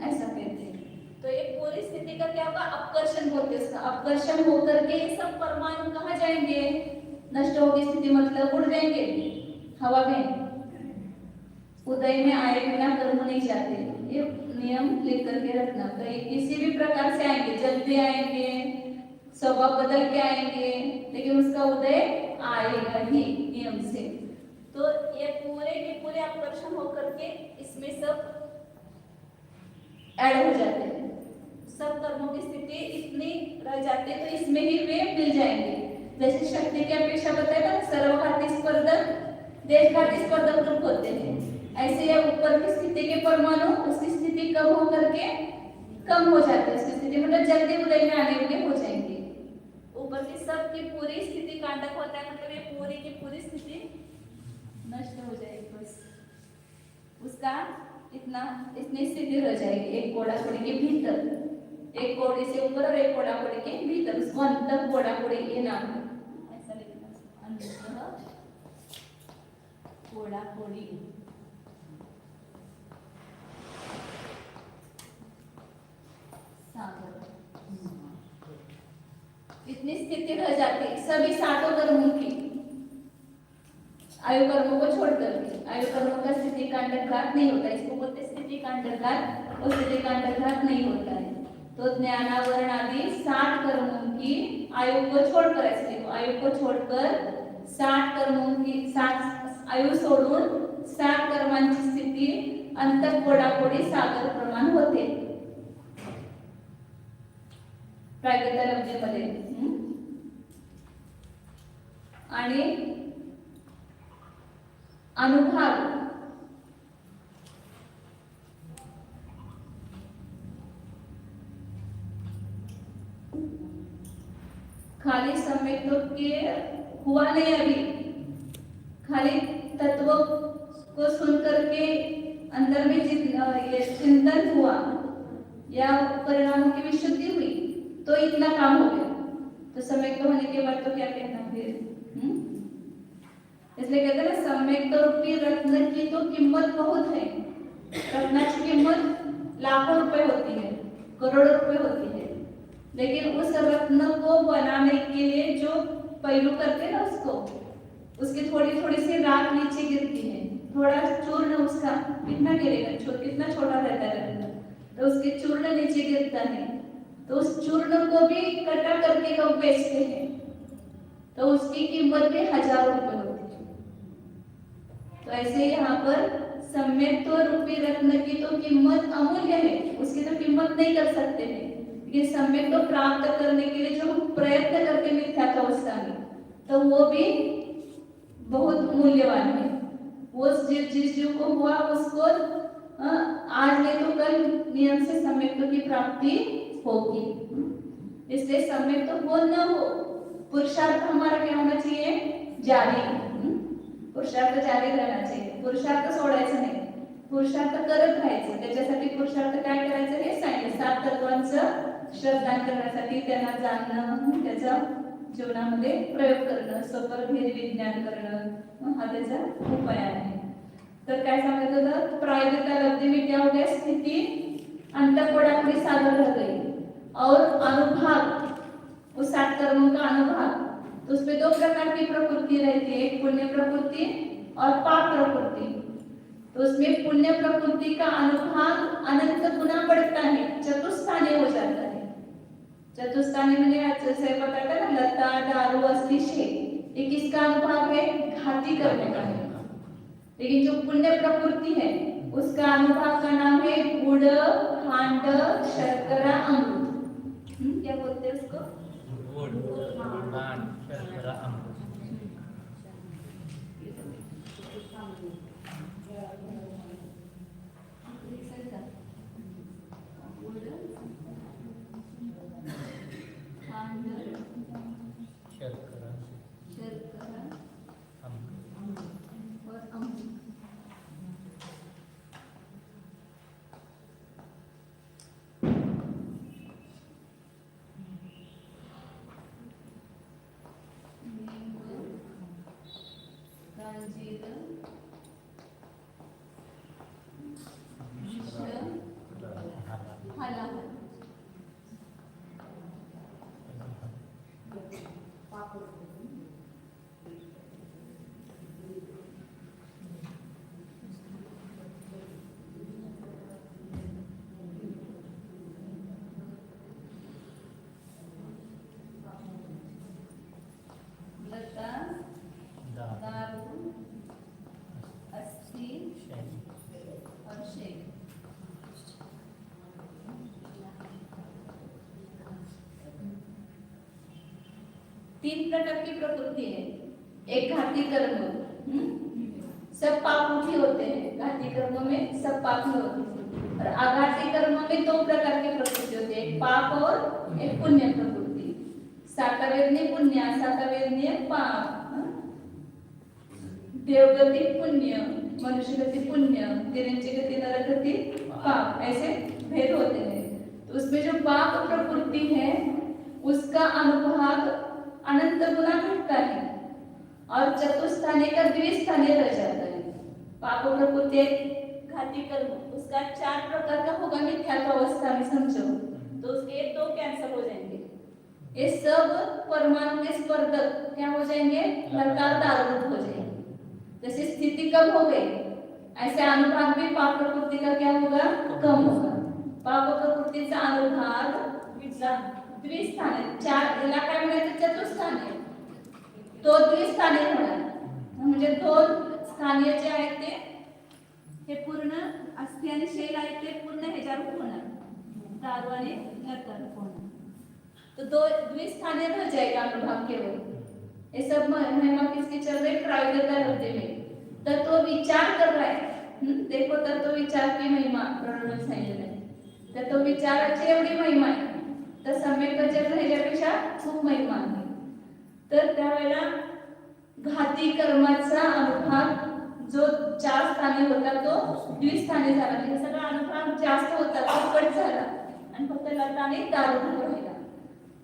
Speaker 1: ऐसा कहते हैं। तो ये पूरी स्थिति का क्या होगा, अपकर्षण बोलते हैं। उसका अपकर्षण होकर के ये सब परमाणु कहाँ जाएंगे, नष्ट होगी स्थिति मतलब उड़ जाएंगे हवा में। उदय में आए बिना कर्म नहीं जाते, ये नियम लिख करके रखना। तो ये किसी भी प्रकार से आएंगे, जल्दी आएंगे, स्वभाव बदल के आएंगे, लेकिन उसका उदय आएगा ही नियम से। तो ये पूरे के पूरे आकर्षण होकर के इसमें सब ऐड हो जाते हैं, सब कर्मों की स्थिति इतनी रह जाती है, तो इसमें ही वे मिल जाएंगे। जैसे शक्ति की अपेक्षा बताया ना, सर्वघाती स्पर्धक, देशघाती स्पर्धक ग्रुप होते हैं, ऐसे ये ऊपर की स्थिति के परमाणु उसकी स्थिति कम हो करके कम हो जाते हैं, उसकी स्थिति मतलब जल्दी उदय में आने के हो जाएंगे। ऊपर की सबकी पूरी स्थिति कांडक होता है, मतलब ये पूरी की पूरी स्थिति नष्ट हो जाएगी, बस उसका इतनी स्थिति रह जाएगी एक कोड़ा के भीतर, एक कोड़ी से ऊपर और एक कोड़ा के भीतर, उसको अंतर कोड़ा ये नाम है, ऐसा लिखना, अंतर कोड़ा सागर, इतनी स्थिति रह जाती सभी 7 कर्मों की, आयु कर्मों को छोड़ करके। आयु कर्मों का स्थिति कांडघात नहीं होता, इसको बोलते स्थिति कांडघात, और स्थिति कांडघात नहीं होता है। तो ज्ञानावरण आदि 60 कर्मों की आयु को छोड़कर, ऐसे आयु को छोड़कर 60 कर्मों की 60 आयु सोडून 60 कर्मांची स्थिती अंतःकोडाकोडी सागर प्रमाण होते प्रायगता लब्धेमध्ये। आणि अनुभाग खाली समय तो के हुआ नहीं, अभी खाली तत्व को सुन करके अंदर में चिंतन हुआ या परिणामों की विशुद्धि हुई, तो इतना काम हो गया। तो सम्यक तो होने के बाद तो क्या कहना फिर, इसलिए कहते हैं सम्यक तो रूपी रत्न की तो कीमत बहुत है। रत्नाची कीमत लाखों रुपए होती है, करोड़ों रुपए होती है, लेकिन उस रत्न को बनाने के लिए जो पहलू करते हैं ना, उसकी थोड़ी थोड़ी सी राख नीचे गिरती है, थोड़ा चूर्ण उसका कितना गिरेगा, कितना छोटा रहता है रत्न, तो उसके चूर्ण नीचे गिरता है, तो उस चूर्ण को भी कटा करके लोग बेचते हैं, तो उसकी कीमत भी हजारों रुपए होती है। तो ऐसे यहाँ पर सम्यक तो रूपी रत्न की तो कीमत अमूल्य है, उसकी तो कीमत नहीं कर सकते हैं, लेकिन सम्यक तो प्राप्त करने के लिए जो हम प्रयत्न करते मिथ्यात्वस्था में, तो वो भी बहुत मूल्यवान है। वो जिस जीव को हुआ उसको आज नहीं तो कल नियम से सम्यक की प्राप्ति होगी। इसलिए सम्यक तो हो न हो, पुरुषार्थ हमारा क्या होना चाहिए, जारी, पुरुषार्थ जारी रहना चाहिए, पुरुषार्थ सोडायचं नाही, पुरुषार्थ करत राहायचं। त्याच्यासाठी पुरुषार्थ काय करायचं हे सांगितलं, 7 तत्वांचं श्रद्धान करण्यासाठी, त्यांना जाणणं, त्याचा जीवनामध्ये प्रयोग करणं, स्वपरभेद विज्ञान करणं, हा त्याचा उपाय आहे। तर काय सांगत होतं, प्रायगता लब्धि में क्या हो गया, स्थिति अंतःकोडाकोडी सागर रह गई, और अनुभाग उस 7 कर्मों का अनुभाग, तो उसमें 2 प्रकार की प्रकृति रहती है, एक पुण्य प्रकृति और पाप प्रकृति। तो उसमें पुण्य प्रकृति का अनुभाग अनंत गुना बढ़ता है, चतुस्थानी हो जाता है। चतुस्थानी मैंने जैसे बताया ना, लता दारू अतिशय, ये किसका अनुभाग है, घाती करने का है। लेकिन जो पुण्य प्रकृति है उसका अनुभाग का नाम है गुड़, खांड, शर्करा, अमृत। क्या बोलते हैं उसको?
Speaker 3: गुड़, खांड, शर्करा, अमृत। शर्करा, अमृत
Speaker 1: और अमृत। दारू, अस्थि और शेख। तीन प्रकार की प्रकृति है। एक घाती कर्म, सब पापमुखी होते हैं। घाती कर्म में सब पापी होते हैं। और आघाती कर्म में दो प्रकार की प्रकृति होती है, एक पाप और एक पुण्य प्रकृति। साकावेदनी पुण्य, साकावेदनी पाप। देवगति पुण्य, मनुष्य गति पुण्य, तिरंची गति नरक गति पाप, ऐसे भेद होते हैं। तो उसमें जो पाप प्रकृति है उसका अनुभाग अनंत गुना घटता है और चतुस्थानीय का द्विस्थानीय रह जाता है। पाप प्रकृति घाती कर्म, उसका 4 प्रकार का होगा मिथ्यात्व अवस्था में, समझो तो उसके 2 कैंसल हो जाएंगे। ये सब परमाणु के स्पर्धक क्या हो जाएंगे? लकार दारूभूत हो जाएंगे। जैसे स्थिति कम हो गई, ऐसे अनुभाग भी पाप प्रकृति का क्या होगा? कम होगा। पाप प्रकृतीचा अनुभाग द्विस्थानीय, 4 इलाका में चतुस्थानीय, तो द्विस्थानीय होणार। म्हणजे 2 स्थानीय जे आहेत ते हे पूर्ण अस्थि आणि शैल आहेत ते पूर्ण ह्याच्यावर होणार, दारू आणि नरकारूप होणार। तो 2 द्विस्थानीय रह जाएगा अनुभाग केवल। ये सब महिमा किसकी चल रही? प्रायोगिकता होते में तत्व विचार कर रहा है। देखो तत्व विचार की महिमा प्रणव सांगितलं आहे। तत्व विचाराची एवढी महिमा आहे तर सम्यक जग ह्याच्यापेक्षा खूप महिमा आहे। तर त्यावेळेला घाती कर्माचा अनुभाग जो 4 स्थानी होता तो द्विस्थानी झाला। हे सगळा अनुभाग जास्त होता तो कट झाला आणि फक्त लताने दारू राहिला।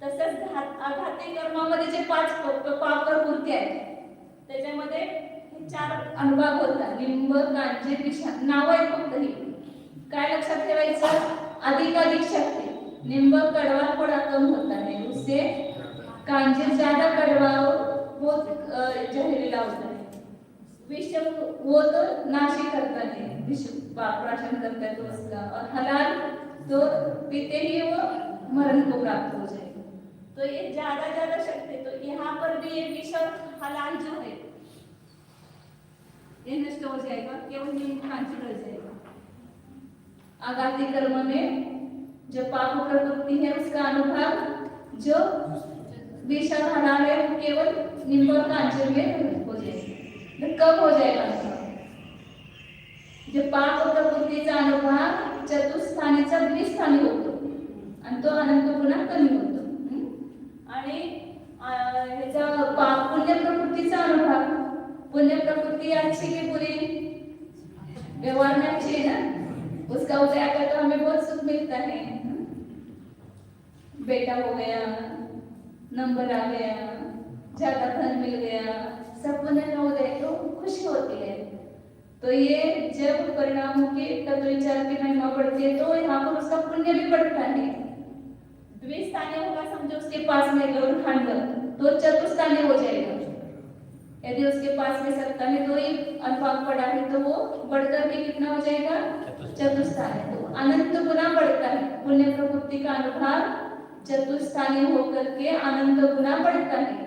Speaker 1: तसंच आघाती कर्मामध्ये जे 5 पाप प्रकृती आहेत त्याच्यामध्ये 4 अनुभाग होता, लिंब, कांजे, विषा। नाव आहे फक्त ही, काय लक्षात ठेवायचं? अधिकाधिक शक्ति। लिंब कड़वा थोड़ा कम होता है, उससे कांजे ज्यादा कड़वा वो जहरीला होता है। विष वो तो नाशी करता है, विष प्राशन करता है तो उसका। और हलाल तो पीते ही वो मरण को प्राप्त हो जाएगा। तो ये ज्यादा शक्ति। तो यहाँ पर भी ये विष और हलाल जो है ये नष्ट हो जाएगा, केवल नींद कांची रह जाएगा। आघाती कर्म में जो पाप प्रवृत्ति है उसका अनुभाग जो विष और हलाल है वो केवल नींद और कांची में हो जाएगा, तो कब हो जाएगा? जो पाप प्रवृत्तीचा अनुभाग चतुस्थानीचा द्विस्थानी होतो आणि तो अनंत गुणा कमी होतो। आणि ह्याचा पाप पुण्य प्रवृत्तीचा अनुभाग, पुण्य प्रवृत्ति अच्छी की बुरी व्यवहार में अच्छी है ना, उसका उदय आकर तो हमें बहुत सुख मिलता है। बेटा हो गया, नंबर आ गया, ज्यादा धन मिल गया, सब पुण्य का उदय तो खुशी होती है। तो ये जब परिणामों के तत्व विचार की महिमा बढ़ती है तो यहाँ पर उसका पुण्य भी बढ़ता है। द्विस्थानीय होगा, समझो उसके पास में गरुड़ खंड तो चतुस्थानीय हो जाएगा। यदि उसके पास में सत्ता में 2 ही अनुभाग पड़ा है तो वो बढ़कर भी कितना हो जाएगा? चतुस्थानीय। तो अनंत गुना बढ़ता है। पुण्य प्रवृत्ति का अनुभाग चतुस्थानीय होकर के अनंत गुना बढ़ता है।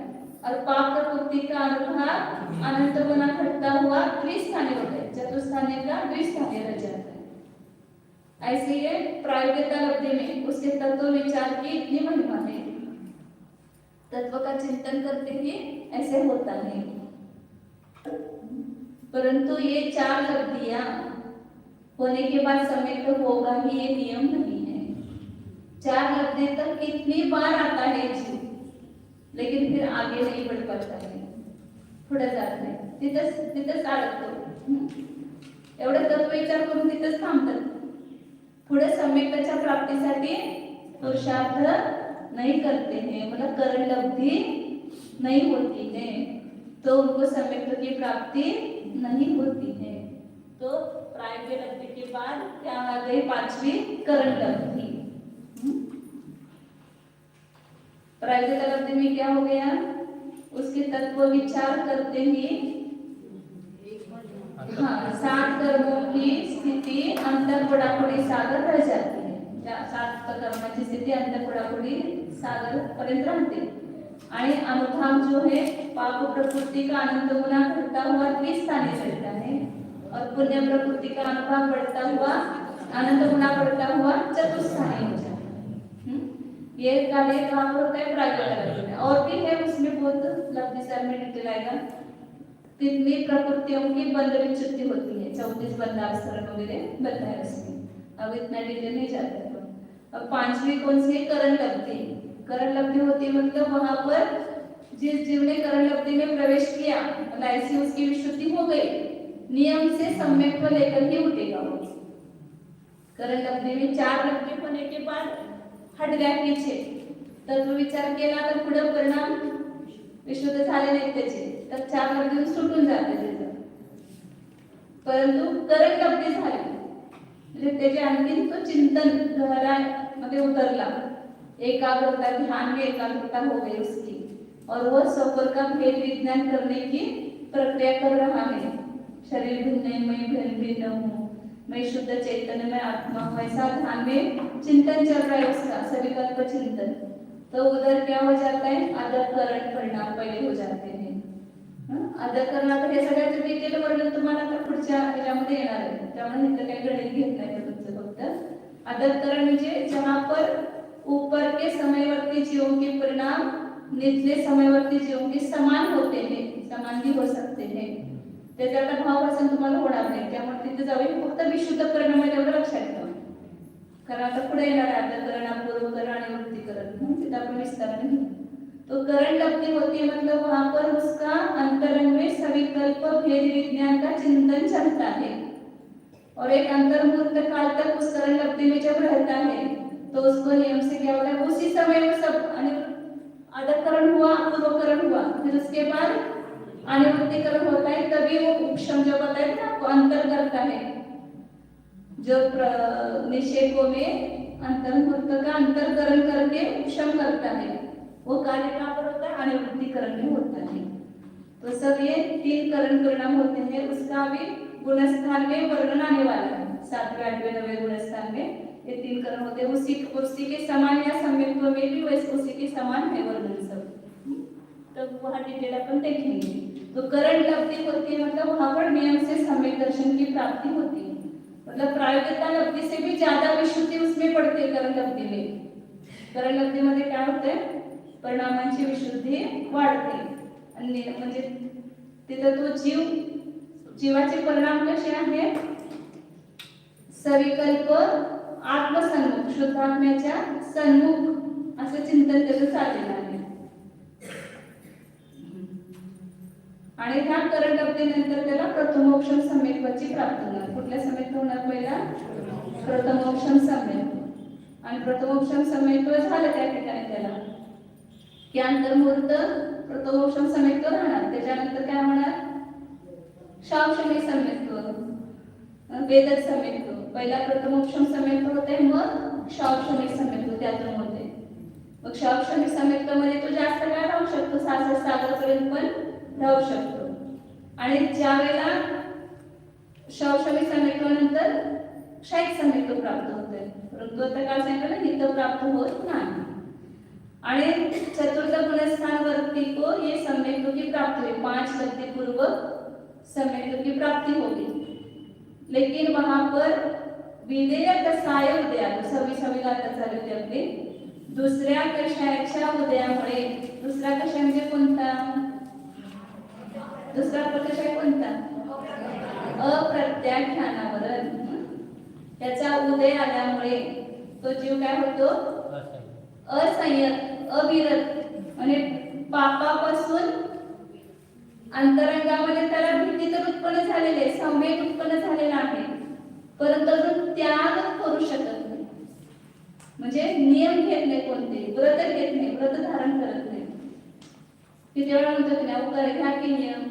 Speaker 1: और पाप प्रकृति का अनुभाग अनंत गुना घटता हुआ द्विस्थानी होता है, चतुस्थानी का द्विस्थानी रह जाता है। ऐसे ये प्रायोगिकता लब्धि में उसके तत्व विचार की इतनी महिमा है, तत्व का चिंतन करते ही ऐसे होता है। परंतु ये चार लब्धियां होने के बाद समय तो होगा ही, ये नियम नहीं है। चार लब्धि तक कितनी बार आता है जीव, लेकिन फिर आगे नहीं बढ़ पाता है, पुढे जात नाही, तिथंच अडकतो। एवढं तत्व विचार करून तिथंच थांबतात, पुढे सम्यक्ताच्या प्राप्तीसाठी पुरुषार्थ नहीं करते हैं, मतलब करण लब्धि नहीं होती है, तो उनको सम्यक्ता की प्राप्ति नहीं होती है। तो प्रायोगिक लब्धि के बाद क्या आ गई? पांचवी करण लब्धि। प्रायोगिक लब्धि में क्या हो गया? उसके तत्व विचार करते ही हाँ, 7 कर्मों की स्थिति अंतर बुडापुडी सागर रह जाती है। 7 कर्माची स्थिती अंतर बुडापुडी सागर पर्यंत राहते आणि अनुभाग जो है पाप प्रकृति का अनंत गुना घटता हुआ द्विस्थानी रहता है और पुण्य प्रकृति का अनुभाग बढ़ता हुआ अनंत गुना बढ़ता हुआ चतुस्थानी हो जाता है। ये कार्य कहाँ पर होता है? प्रायोगिक में। और भी है उसमें बहुत लब्धि सर में डिटेल आएगा, कितनी प्रकृतियों की बंध विच्युति होती है, 34 बंधावसरण वगैरह बताया उसमें, अब इतना डिटेल नहीं जाता है। अब पांचवी कौन सी? करण लब्धि। करण लब्धि होती है मतलब वहां पर जिस जीव ने करण लब्धि में प्रवेश किया, मतलब ऐसी उसकी विशुद्धि हो गई, नियम से सम्यक्त्व लेकर ही उठेगा वो। करण लब्धि में 4 लब्धि होने के बाद हट गया पीछे, तत्व विचार केला तर पुढे परिणाम विशुद्ध झाले नाही त्याचे, तर 4 लब्धी सुटून जाते त्याचं। परंतु करण लब्धी झाली म्हणजे त्याचे आणखी तो चिंतन गहराईमध्ये उतरला, एकाग्रता, ध्यान में एकाग्रता हो गई उसकी, और वह स्वपर का भेद विज्ञान करने की प्रक्रिया कर रहा है। शरीर भिन्न है, मैं भिन्न हूँ, मैं शुद्ध चैतन्य में आत्मा हूँ, ऐसा ध्यान में चिंतन चल रहा है उसका, सविकल्प चिंतन। तो उधर क्या हो जाता है? अधःकरण परिणाम पहले हो जाते हैं। अधःकरण आता हे सगळ्याचं डिटेल वर्णन तुम्हाला आता पुढच्या ह्याच्यामध्ये येणार आहे, त्यामुळे इथं काही गणित घेत नाही तुमचं फक्त। अधःकरण म्हणजे जहां पर ऊपर के समयवर्ती जीवों के परिणाम निचले समयवर्ती जीवों के समान होते हैं, समान भी हो सकते हैं, त्याचा आता भावासन तुम्हाला होणार नाही, त्यामुळे तिथे जाऊन फक्त विशुद्ध परिणाम आहे तेवढं लक्षात ठेवा, कारण आता पुढे येणार आहे अधःकरण, अपूर्वकरण आणि वृत्तीकरण, तिथे आपण विस्तार नहीं। तो करण लब्धि होती है मतलब वहां पर उसका अंतरंग में सविकल्प भेद विज्ञान का चिंतन चलता है, और एक अंतर्मुहूर्त काल तक उस करण लब्धि में जब रहता है तो उसको नियम से क्या होता है? उसी समय वो सब अधःकरण हुआ, अपूर्वकरण हुआ, फिर उसके बाद अनिवृत्तीकरण होता है, तभी वो उपशम जो बताया था आपको अंतर करता है, जो निषेधों में अंतर्मुहूर्त का अंतरकरण करके उपशम करता है, वो कार्य कहाँ पर होता है? अनिवृत्तीकरण में होता है। तो सब ये 3 करण परिणाम होते हैं, उसका भी गुणस्थान में वर्णन आने वाला है, 7वें 8वें 9वें गुणस्थान में ये 3 करण होते हैं। उसी के समान या सम्यक्त्व में भी वैसे उसी के समान है वर्णन सब, तब वहाँ डिटेल अपन देखेंगे। तो करण लब्धि होती है मतलब वहां पर नियम से सम्यक दर्शन की प्राप्ति होती है, मतलब प्रायोगिकता लब्धि से भी ज्यादा विशुद्धि उसमें पड़ती है करण लब्धि में। करण लब्धि मध्ये काय होते? परिणामांची विशुद्धी वाढते, आणि म्हणजे तिथं तो जीवाचे परिणाम कसे आहेत? सविकल्प आत्मसन्मुख, शुद्धात्म्याच्या सन्मुख असं चिंतन त्याचं चाललेलं आहे। आणि ह्या करण लब्धीनंतर त्याला प्रथमोक्षम सम्यक्त्वाची प्राप्ती होणार। कुठल्या सम्यक्त्व होणार? पहिला प्रथमोक्षम सम्यक्त्व, आणि प्रथमोक्षम सम्यक्त्व झालं त्या ठिकाणी त्याला की अंतर्मुहूर्त प्रथमोक्षम सम्यक्त्व राहणार, त्याच्यानंतर काय होणार? शावशमी सम्यक्त्व, वेदक सम्यक्त्व, पहिला प्रथमोक्षम सम्यक्त्व होते, मग शावशमी सम्यक्त्व त्यातून होते। मग शावशमी सम्यक्त्व मध्ये तो जास्त काय राहू शकतो? 66 सागरपर्यंत पण राहू शकतो, आणि ज्या वेळेला शावशमी सम्यक्त्व नंतर क्षयिक सम्यक्त्व प्राप्त होते, परंतु आता काय सांगितलं? नित्य प्राप्त होत नाही। आणि चतुर्थ गुणस्थान वरती को ये सम्यक की प्राप्ति हुई, 5 गति पूर्वक सम्यक की प्राप्ति होगी। लेकिन वहां पर विधेय कसाय उदया 26वी गाथा चालू होती आपली, दुसऱ्या कषायाच्या उदयामुळे, दुसरा कषाय म्हणजे कोणता, दुसरा कषाय कोणता, अप्रत्याख्यानावरण, त्याचा उदय आल्यामुळे तो जीव काय होतो, असंयत, अविरत आणि पापापासून अंतरंगामध्ये त्याला भीती तर उत्पन्न झालेली आहे, संवेग उत्पन्न झालेला आहे, परंतु अजून त्याग करू शकत नाही, म्हणजे नियम घेत नाही, कोणते व्रत घेत नाही, व्रत धारण करत नाही। किती वेळा म्हणतो की नाही उकार घ्या की नियम,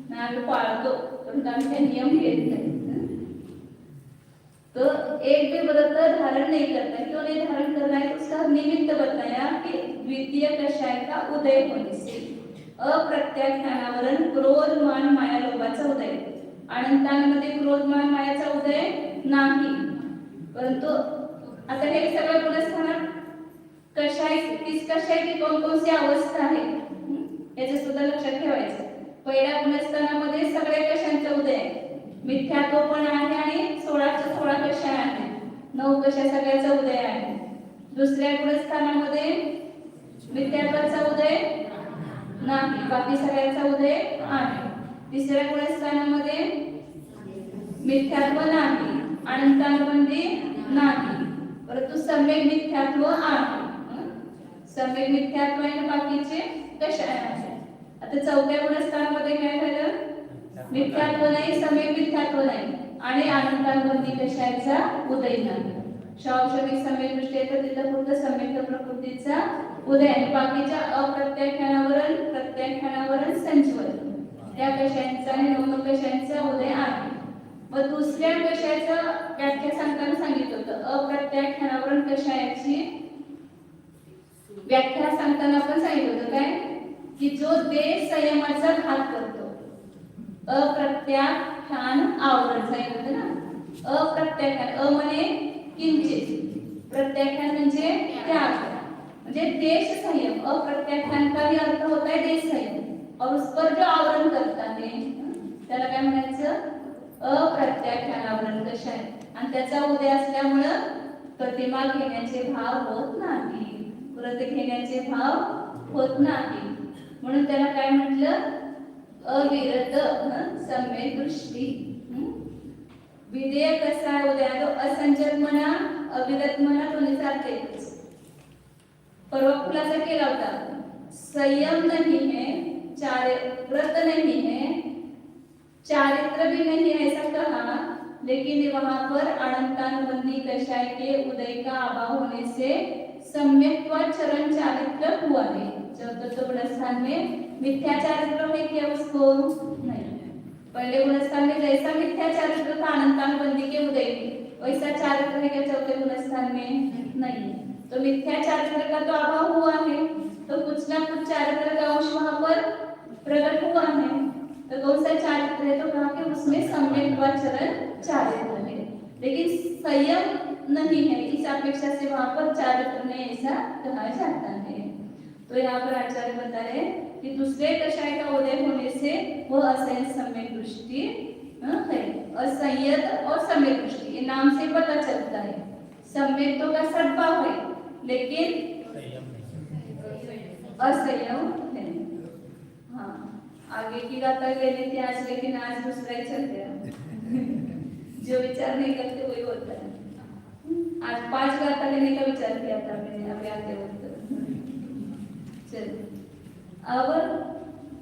Speaker 1: नाही आम्ही पाळतो परंतु आम्ही काही नियम घेत नाही। तो एक भी व्रत धारण नहीं करता, क्यों नहीं धारण कर रहा है, उसका निमित्त बताया कि द्वितीय कषाय का उदय होने से अप्रत्याख्यानावरण क्रोध मान माया लोभाचा उदय, अनंतांमध्ये क्रोध मान मायाचा उदय नाही, परंतु आता हे सगळं गुणस्थानात कषाय, 30 कषाय की कोण सी अवस्था आहे याचे सुद्धा लक्षात ठेवायचं। पहिल्या गुणस्थानामध्ये सगळ्या कषायांचा उदय आहे, मिथ्यात्व पण आहे आणि 16 कषाय आहे, 9 कषाय सगळ्याचा उदय आहे। दुसऱ्या गुणस्थानामध्ये मिथ्यात्वाचा उदय नाही, बाकी सगळ्याचा उदय आहे। तिसऱ्या गुणस्थानामध्ये मिथ्यात्व नाही, अनंतानुबंधी नाही, परंतु सम्यक मिथ्यात्व आहे, सम्यक मिथ्यात्व आणि बाकीचे कषाय आहे। आता चौथ्या गुणस्थानामध्ये काय झालं, मिथ्यात्व नाही, सम्यक मिथ्यात्व नाही आणि अनंतानुबंधी कषायाचा उदय नाही। शावशमिक सम्यक दृष्टी येतं तिथं फक्त सम्यक प्रकृतीचा उदय आणि बाकीच्या अप्रत्याख्यानावरण, प्रत्याख्यानावरण, संजीवन त्या कषायांचा आणि 9 कषायांचा उदय आहे। मग दुसऱ्या कषायाचा व्याख्या सांगताना सांगितलं होतं, अप्रत्याख्यानावरण कषायाची व्याख्या सांगताना आपण सांगितलं होतं काय, की जो देह संयमाचा घात करतो, अप्रत्याख्यान आवरण सांगितलं ना, अप्रत्याख्यान, अ म्हणे किंचित, प्रत्याख्यान म्हणजे त्याग, म्हणजे देश संयम, अप्रत्याख्यान का भी अर्थ होता है देश संयम, और उस पर जो आवरण करता है त्याला काय म्हणायचं, अप्रत्याख्यान आवरण कषाय, आणि त्याचा उदय असल्यामुळे प्रतिमा घेण्याचे भाव होत नाही, व्रत घेण्याचे भाव होत नाही, म्हणून त्याला काय म्हटलं, अविरत सम्यक दृष्टी। विधेय कसा उदय, तो असंजत म्हणा, अविरत म्हणा, दोन्हीचा अर्थ एकच। परवा खुलासा केला होता, संयम नहीं है, व्रत नहीं है, चारित्र भी नहीं है ऐसा कहा, लेकिन वहां पर अनंतानुबंधी कषाय के उदय का अभाव होने से सम्यक्त्वाचरण चारित्र हुआ है। चतुर्थ गुणस्थान में मिथ्या चारित्र है क्या, उसको नहीं, पहले गुणस्थान में जैसा मिथ्या चारित्र था अनंतानुबंधी के उदय में, वैसा चारित्र है क्या चौथे गुणस्थान में, नहीं। तो मिथ्या चारित्र का तो अभाव हुआ है, तो कुछ ना कुछ चारित्र का अंश वहां पर प्रकट हुआ है, तो कौन सा चारित्र है, तो कहा कि उसमें सम्यक्त्वाचरण चारित्र है, लेकिन संयम नहीं है, इस अपेक्षा से वहां पर चारित्र ने ऐसा कहा जाता है। तो यहाँ पर आचार्य बता रहे कि दूसरे कषाय का उदय होने से वह असंयत सम्यक दृष्टि है, असंयत और सम्यक दृष्टि, ये नाम से पता चलता है। सम्यक तो का सद्भाव है, लेकिन असंयम है। हाँ, आगे की गाथा लेने थी आज, लेकिन आज दूसरा ही चल गया। जो विचार नहीं करते वही होता है। आज 5 गाथा लेने का विचार किया था मैंने अभी आते वक्त। चलिए, अब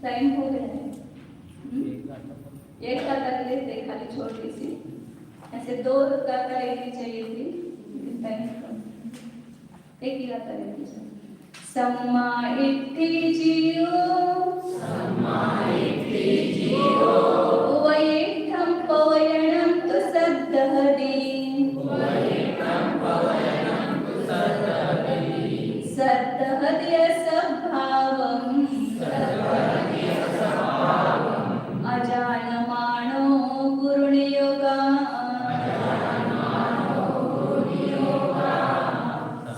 Speaker 1: टाइम हो गया है, एक गाथा लेते खाली छोटी सी, ऐसे 2 गाथा लेनी चाहिए थी, लेकिन टाइम कम, एक ही गाथा लेनी चाहिए। सम्मा इत्थि जियो वैठम पवयणं तु सद्दहदि, सद्दहदि सद्भावम् अजानमानो गुरुनियोगा,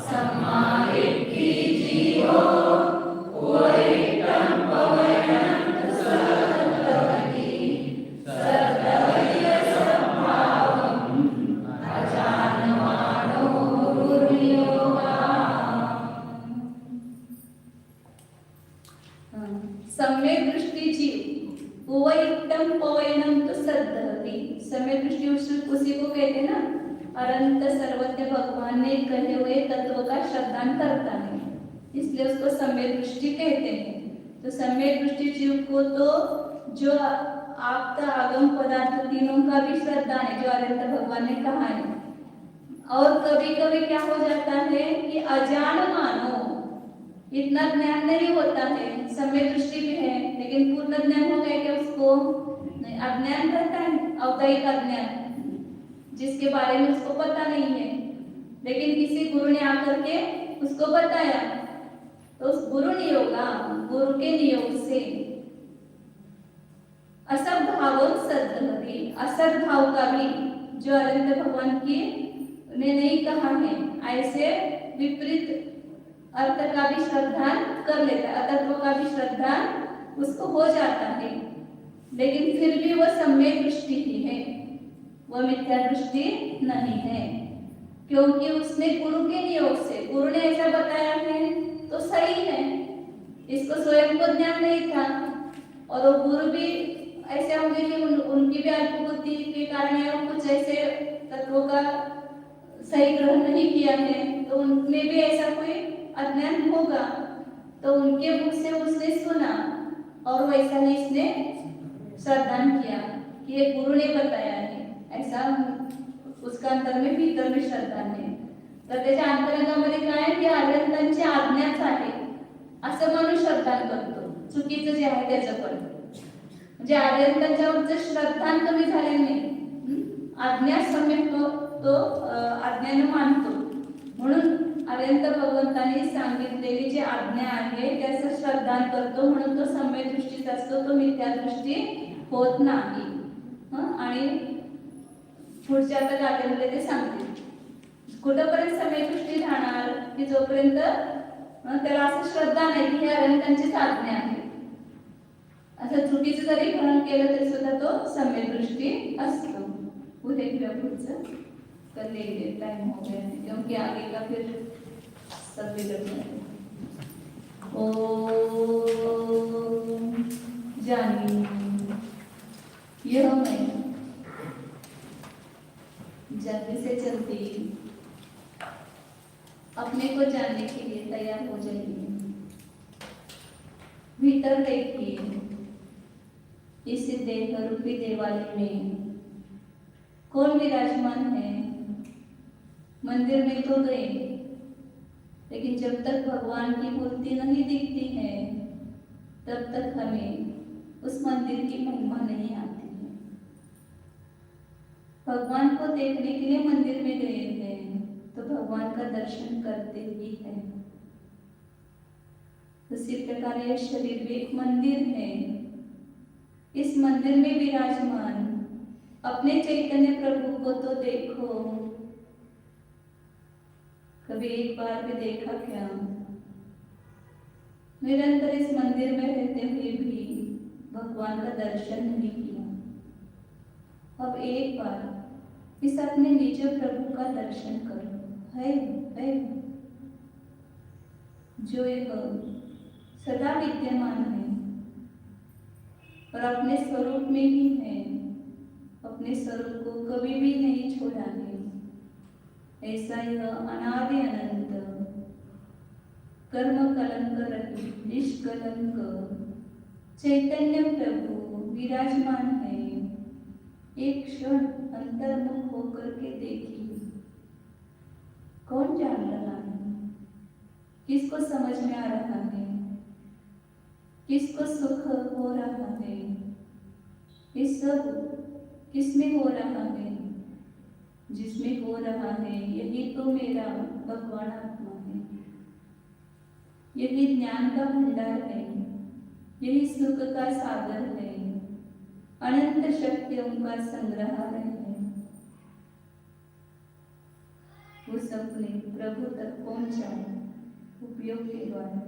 Speaker 1: सम्मा इत्थि जियो सम्यक दृष्टि जीव उपयुक्तम पवयनम तो सद्धति। सम्यक दृष्टि उसी को कहते हैं ना, अनंत सर्वज्ञ भगवान ने कहे हुए तत्व का श्रद्धान करता है, इसलिए उसको सम्यक दृष्टि कहते हैं। तो सम्यक दृष्टि जीव को तो जो आपका आगम पदार्थ तीनों का भी श्रद्धा है, जो अनंत भगवान ने कहा है। और कभी कभी क्या हो जाता है कि अजान मानो, इतना ज्ञान नहीं होता है, सम्यक दृष्टि भी है लेकिन पूर्ण ज्ञान हो गया क्या उसको? नहीं, अज्ञान रहता है, अवैधिक अज्ञान, जिसके बारे में उसको पता नहीं है, लेकिन किसी गुरु ने आकर के उसको बताया, तो उस गुरु के नियोग से असद्भाव सद्धति, असद्भाव का भी जो अनंत भगवान की ने नहीं कहा है, ऐसे विपरीत अर्थ का भी श्रद्धा कर लेता है, अतत्व का भी श्रद्धा उसको हो जाता है, लेकिन फिर भी वह सम्यक दृष्टि ही है, वह मिथ्या दृष्टि नहीं है, क्योंकि उसने गुरु के नियोग से, गुरु ने ऐसा बताया है तो सही है, इसको स्वयं को ज्ञान नहीं था, और वो गुरु भी ऐसे होंगे कि उनकी भी अल्पबुद्धि के कारण या कुछ ऐसे तत्वों का सही ग्रहण नहीं किया है, तो उनमें भी ऐसा कोई अज्ञान होगा, तो उनके मुख से उसने सुना और वैसा ही इसने श्रद्धान किया कि ये गुरु ने बताया है, ऐसा उसका अंतर में भीतर में श्रद्धा है। तर त्याच्या अंतरंगामध्ये काय की आर्यंतांची आज्ञाच आहे असं माणूस श्रद्धान करतो, चुकीचं जे आहे त्याचं पण, म्हणजे आर्यंतांच्यावर जर श्रद्धान कमी झाले नाही, आज्ञा सम्यक तो आज्ञाने मानतो, म्हणून अनंत भगवंतांनी सांगितलेली जी आज्ञा आहे त्याचं श्रद्धान करतो, म्हणून तो सम्यक दृष्टीचा असतो, तो मिथ्या दृष्टी होत नाही। आणि पुढच्या आता गाथेमध्ये ते सांगतील कुठपर्यंत सम्यक दृष्टी राहणार की जोपर्यंत त्याला असं श्रद्धा नाही की हे अनंतांचीच आज्ञा आहे, असं चुकीचं जरी ग्रहण केलं तरी सुद्धा तो सम्यक दृष्टी असतो। उद्या किंवा पुढचं कर लेंगे, टाइम हो गया है, क्योंकि आगे का फिर सब बिगड़ना है। ओम जानी यह मैं जल्दी से जल्दी अपने को जानने के लिए तैयार हो जाइए। भीतर देखिए, इस देह रूपी देवालय में कौन विराजमान है। मंदिर में तो गए, लेकिन जब तक भगवान की मूर्ति नहीं दिखती है तब तक हमें उस मंदिर की महिमा नहीं आती है। भगवान को देखने के लिए मंदिर में गए हैं तो भगवान का दर्शन करते ही हैं। उसी प्रकार यह शरीर भी एक मंदिर है। इस मंदिर में विराजमान अपने चैतन्य प्रभु को तो देखो। कभी एक बार भी देखा क्या? निरंतर इस मंदिर में रहते हुए भी भगवान का दर्शन नहीं किया। अब एक बार इस अपने निज प्रभु का दर्शन करो। है जो एक सदा विद्यमान है और अपने स्वरूप में ही है, अपने स्वरूप को कभी भी नहीं छोड़ा है। ऐसा यह अनादि अनंत कर्म कलंक रहित निष्कलंक चैतन्य प्रभु विराजमान है। एक क्षण अंतर्मुख होकर के देखिए, कौन जान रहा है, किसको समझ में आ रहा है, किसको सुख हो रहा है, ये सब किसमें हो रहा है? जिसमें हो रहा है यही तो मेरा भगवान आत्मा है, यही ज्ञान का भंडार है, यही सुख का सागर है, अनंत शक्तियों का संग्रहालय है। वो सबने प्रभु तक पहुंचा उपयोग के द्वारा।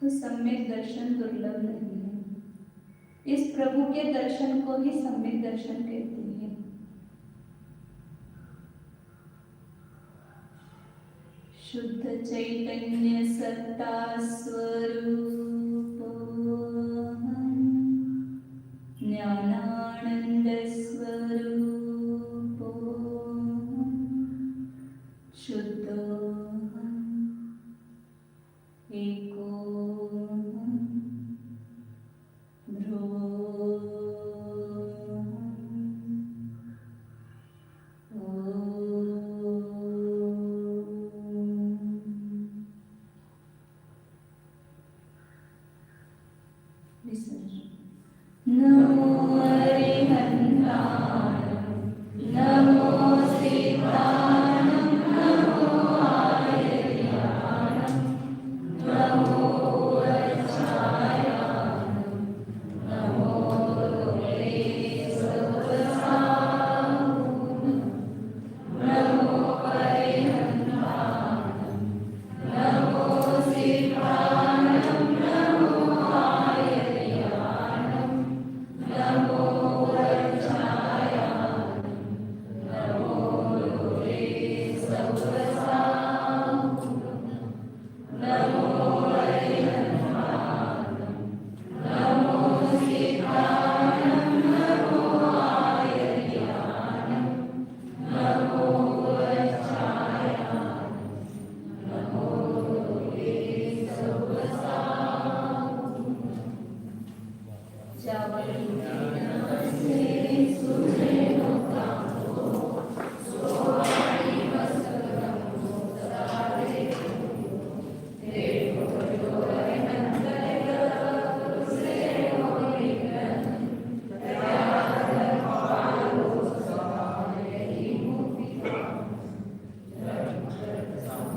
Speaker 1: तो सम्यक दर्शन दुर्लभ नहीं है। इस प्रभु के दर्शन को ही सम्यक दर्शन कहते हैं। शुद्ध चैतन्य सत्ता स्वरूप ज्ञानानंद स्वरूप शुद्ध एको नमो हरिहन्ताय